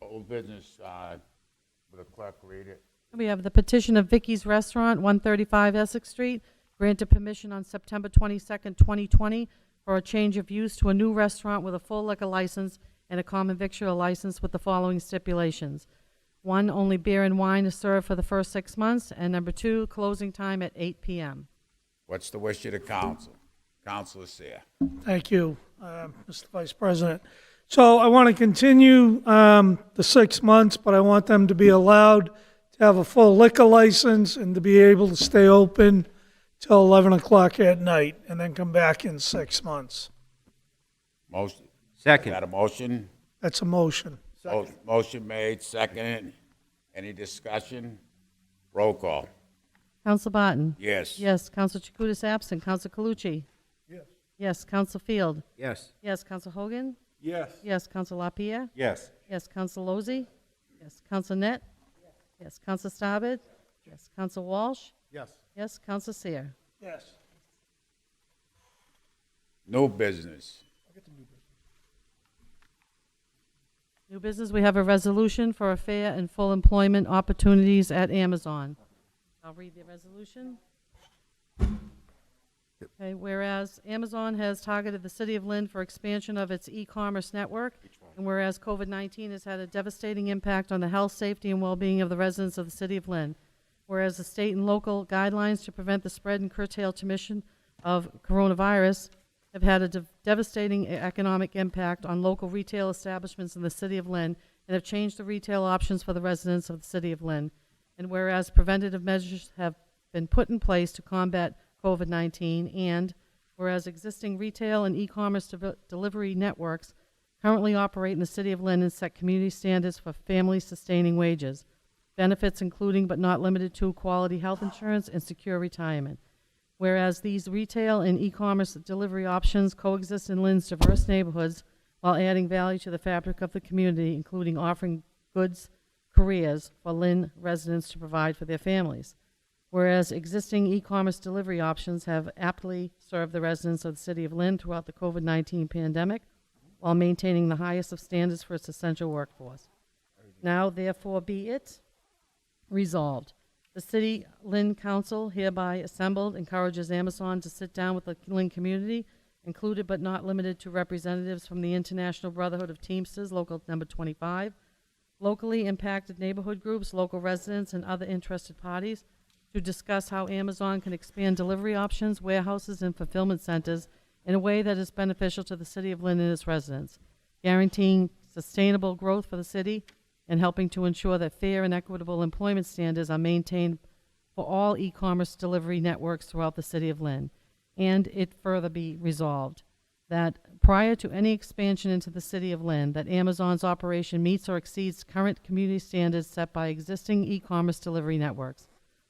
Old business, will the clerk read it?
We have the petition of Vicky's Restaurant, 135 Essex Street, granted permission on September 22nd, 2020, for a change of use to a new restaurant with a full liquor license and a common victual license with the following stipulations. 1, only beer and wine is served for the first 6 months, and number 2, closing time at 8 p.m.
What's the wish of the council? Councilor Seer.
Thank you, Mr. Vice President. So I want to continue the 6 months, but I want them to be allowed to have a full liquor license and to be able to stay open till 11 o'clock at night and then come back in 6 months.
Motion.
Second.
Is that a motion?
That's a motion.
Motion made, seconded. Any discussion? Roll call.
Counsel Barton?
Yes.
Yes. Counsel Chakutis absent. Counsel Calucci?
Yes.
Yes. Counsel Field?
Yes.
Yes. Counsel Hogan?
Yes.
Yes. Counsel LaPierre?
Yes.
Yes. Counsel Lozey? Yes. Counsel Net? Yes. Counsel Starbird? Yes. Counsel Walsh?
Yes.
Yes. Counsel Seer?
Yes.
No business.
New business, we have a resolution for a fair and full employment opportunities at Amazon. I'll read the resolution. Okay, whereas Amazon has targeted the City of Lynn for expansion of its e-commerce network, and whereas COVID-19 has had a devastating impact on the health, safety, and well-being of the residents of the City of Lynn, whereas the state and local guidelines to prevent the spread and curtail transmission of coronavirus have had a devastating economic impact on local retail establishments in the City of Lynn and have changed the retail options for the residents of the City of Lynn. And whereas preventative measures have been put in place to combat COVID-19, and whereas existing retail and e-commerce delivery networks currently operate in the City of Lynn and set community standards for family-sustaining wages, benefits including but not limited to quality health insurance and secure retirement. Whereas these retail and e-commerce delivery options coexist in Lynn's diverse neighborhoods while adding value to the fabric of the community, including offering goods, careers for Lynn residents to provide for their families. Whereas existing e-commerce delivery options have aptly served the residents of the City of Lynn throughout the COVID-19 pandemic while maintaining the highest of standards for its essential workforce. Now, therefore, be it resolved The City Lynn Council hereby assembled encourages Amazon to sit down with the Lynn community, included but not limited to representatives from the International Brotherhood of Teamsters, Local Number 25, locally impacted neighborhood groups, local residents, and other interested parties to discuss how Amazon can expand delivery options, warehouses, and fulfillment centers in a way that is beneficial to the City of Lynn and its residents, guaranteeing sustainable growth for the city and helping to ensure that fair and equitable employment standards are maintained for all e-commerce delivery networks throughout the City of Lynn. And it further be resolved that prior to any expansion into the City of Lynn, that Amazon's operation meets or exceeds current community standards set by existing e-commerce delivery networks.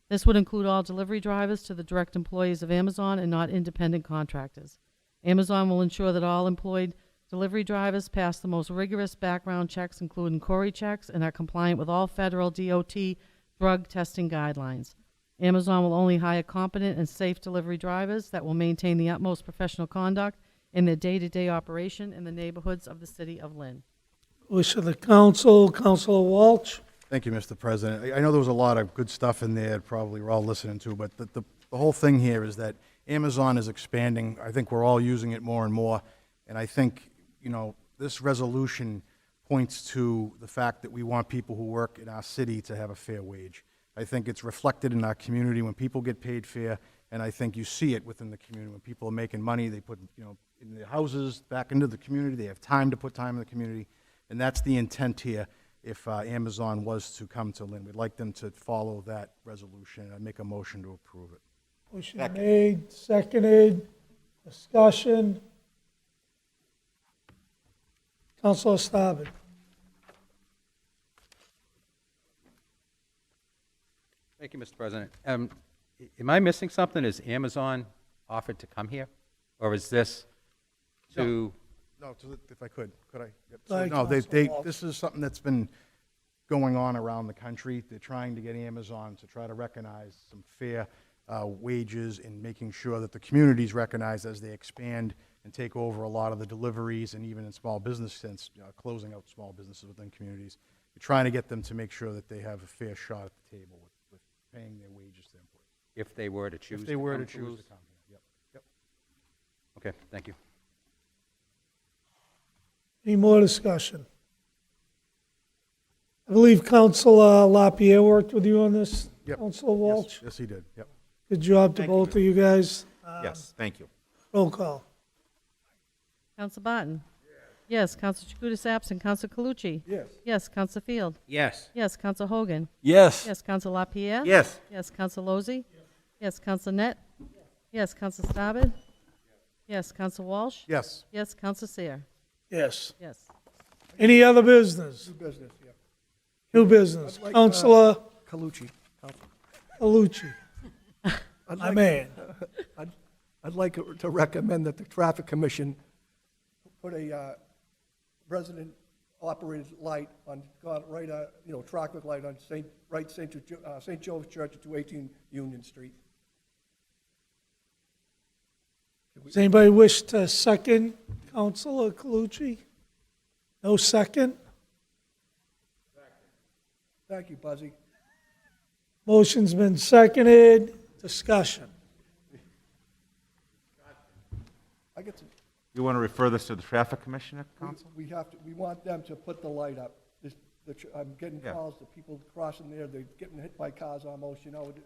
This would include all delivery drivers to the direct employees of Amazon and not independent contractors. Amazon will ensure that all employed delivery drivers pass the most rigorous background checks, including Corey checks, and are compliant with all federal DOT drug testing guidelines. Amazon will only hire competent and safe delivery drivers that will maintain the utmost professional conduct in their day-to-day operation in the neighborhoods of the City of Lynn.
Wish of the council, Councilor Walsh.
Thank you, Mr. President. I know there was a lot of good stuff in there, probably we're all listening to, but the whole thing here is that Amazon is expanding. I think we're all using it more and more, and I think, this resolution points to the fact that we want people who work in our city to have a fair wage. I think it's reflected in our community when people get paid fair, and I think you see it within the community. When people are making money, they put, in their houses, back into the community. They have time to put time in the community, and that's the intent here. If Amazon was to come to Lynn, we'd like them to follow that resolution. I'd make a motion to approve it.
Motion made, seconded, discussion. Councilor Staben.
Thank you, Mr. President. Am I missing something? Is Amazon offered to come here? Or is this to...
No, if I could I? Yep.
Go ahead,
No,
Councilor Walsh.
this is something that's been going on around the country. They're trying to get Amazon to try to recognize some fair wages and making sure that the community's recognized as they expand and take over a lot of the deliveries and even in small business sense, closing out small businesses within communities. We're trying to get them to make sure that they have a fair shot at the table with paying their wages to their employees.
If they were to choose
If they were to
come
choose
Lewes?
to come here, yep.
Okay, thank you.
Any more discussion? I believe Councilor LaPierre worked with you on this,
Yep.
Councilor Walsh.
Yes, he did, yep.
Good job to both of you guys.
Yes, thank you.
Roll call.
Council Barton? Yes. Council Chakutis absent. Council Calucci?
Yes.
Yes. Council Field?
Yes.
Yes. Council Hogan?
Yes.
Yes. Council LaPierre?
Yes.
Yes. Council Lozey? Yes. Council Net? Yes. Council Staben? Yes. Council Walsh?
Yes.
Yes. Council Seer?
Yes.
Yes.
Any other business?
Business, yeah.
New business.
I'd like,
Councilor
Calucci.
Calucci. My man.
I'd like to recommend that the Traffic Commission put a resident-operated light on, right, traffic light on St. Joe's Church at 218 Union Street.
Does anybody wish to second Councilor Calucci? No second?
Thank you, Buzzy.
Motion's been seconded. Discussion.
I get to,
You want to refer this to the Traffic Commissioner, Council?
we want them to put the light up. I'm getting
Yeah.
calls of people crossing there, they're getting hit by cars almost,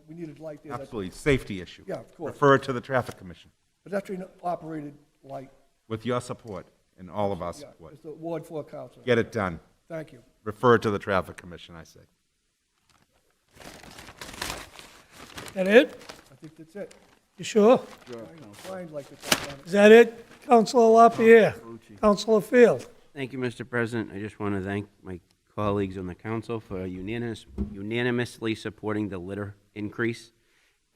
we need a light there.
Absolutely, safety issue.
Yeah, of course.
Refer it to the Traffic Commission,
Pedestrian-operated light.
with your support and all of our
Yeah,
support.
it's the Ward 4 council.
Get it done.
Thank you.
Refer it to the Traffic Commission, I say.
That it?
I think that's it.
You sure?
Brian's like to talk about it.
Is that it? Councilor LaPierre? Councilor Field?
Thank you, Mr. President. I just want to thank my colleagues on the council for unanimously supporting the litter increase.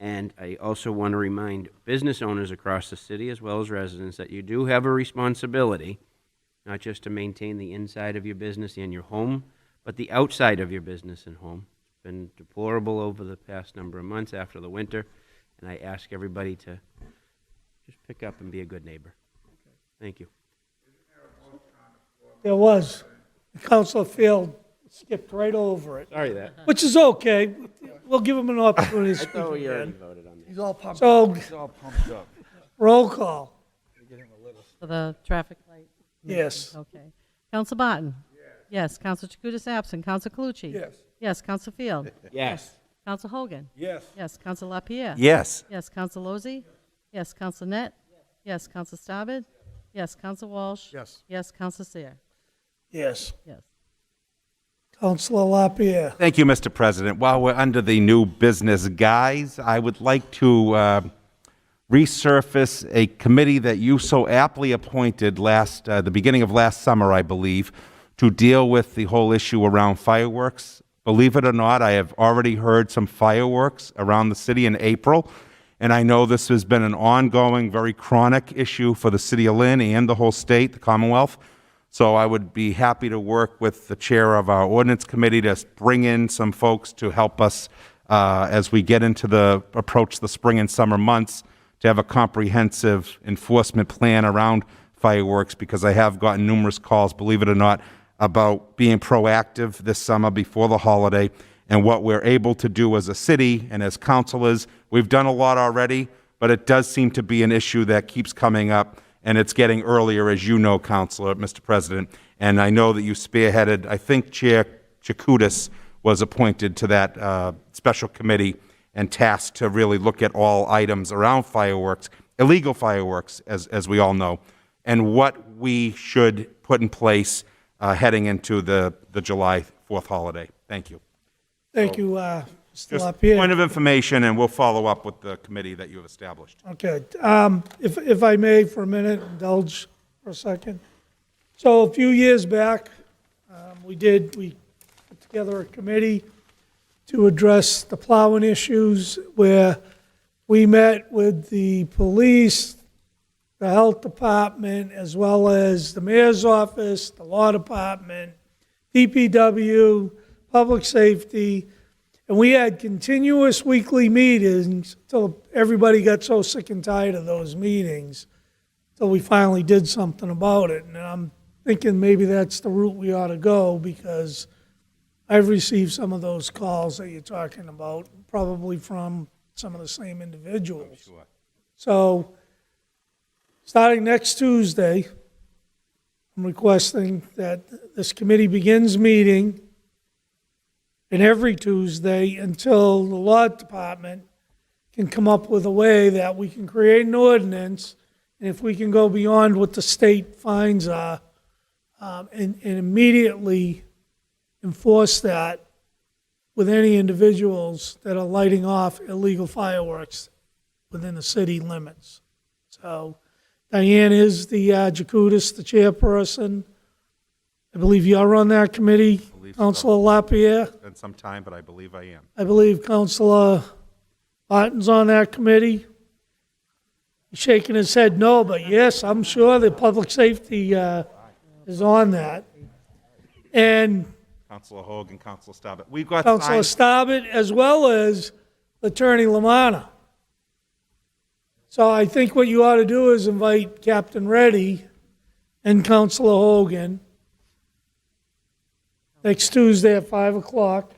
And I also want to remind business owners across the city, as well as residents, that you do have a responsibility, not just to maintain the inside of your business and your home, but the outside of your business and home. It's been deplorable over the past number of months after the winter, and I ask everybody to just pick up and be a good neighbor. Thank you.
There was. Councilor Field skipped right over it.
Sorry that.
Which is okay. we'll give him an opportunity to
I
speak
thought we already
again.
voted on that.
He's all pumped.
So,
It's all pumped up.
roll call.
For the traffic light?
Yes.
Okay. Counsel Barton? Yes. Counsel Chakutis absent. Counsel Calucci?
Yes.
Yes. Counsel Field?
Yes.
Counsel Hogan?
Yes.
Yes. Counsel LaPierre?
Yes.
Yes. Counsel Lozey? Yes. Counsel Net? Yes. Counsel Staubed? Yes. Counsel Walsh?
Yes.
Yes. Counsel Seer?
Yes.
Yes.
Counselor LaPierre.
Thank you, Mr. President. While we're under the new business guise, I would like to resurface a committee that you so aptly appointed the beginning of last summer, I believe, to deal with the whole issue around fireworks. Believe it or not, I have already heard some fireworks around the city in April, and I know this has been an ongoing, very chronic issue for the city of Lynn and the whole state, the Commonwealth. So I would be happy to work with the chair of our ordinance committee to bring in some folks to help us as we get into approach the spring and summer months, to have a comprehensive enforcement plan around fireworks, because I have gotten numerous calls, believe it or not, about being proactive this summer before the holiday, and what we're able to do as a city and as councilors. We've done a lot already, but it does seem to be an issue that keeps coming up, and it's getting earlier, as you know, Councilor, Mr. President, and I know that you spearheaded, I think Chair Chakutis was appointed to that special committee and tasked to really look at all items around fireworks, illegal fireworks, as we all know, and what we should put in place heading into the July 4th holiday. Thank you.
Thank you, Mr.
Just
LaPierre.
point of information, and we'll follow up with the committee that you have established.
Okay, if I may for a minute, indulge for a second. So a few years back, we put together a committee to address the plowing issues, where we met with the police, the health department, as well as the mayor's office, the law department, DPW, public safety, and we had continuous weekly meetings until everybody got so sick and tired of those meetings, until we finally did something about it. And I'm thinking maybe that's the route we ought to go, because I've received some of those calls that you're talking about, probably from some of the same individuals.
Sure.
So, starting next Tuesday, I'm requesting that this committee begins meeting, and every Tuesday until the law department can come up with a way that we can create an ordinance, and if we can go beyond what the state fines are, and immediately enforce that with any individuals that are lighting off illegal fireworks within the city limits. So Diane is the Jacutis, the chairperson. I believe you're on that committee,
Believe so.
Councilor LaPierre.
It's been some time, but I believe I am.
I believe Councilor Barton's on that committee. He's shaking his head no, but yes, I'm sure the public safety is on that. And
Councilor Hogan, Councilor Staubach. We've got
Councilor
signs.
Staubach, as well as Attorney Lamanna. So I think what you ought to do is invite Captain Reddy and Councilor Hogan next Tuesday at 5 o'clock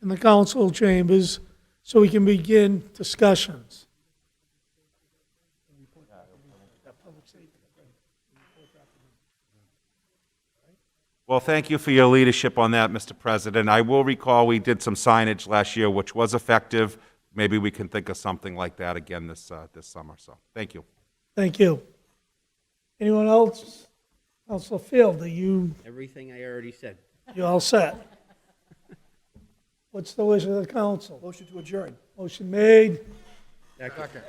in the council chambers, so we can begin discussions.
Well, thank you for your leadership on that, Mr. President. I will recall we did some signage last year, which was effective. Maybe we can think of something like that again this summer. So, thank you.
Thank you. Anyone else? Councilor Field, are you
Everything I already said.
all set? What's the wish of the council?
Motion to adjourn.
Motion made,
Second.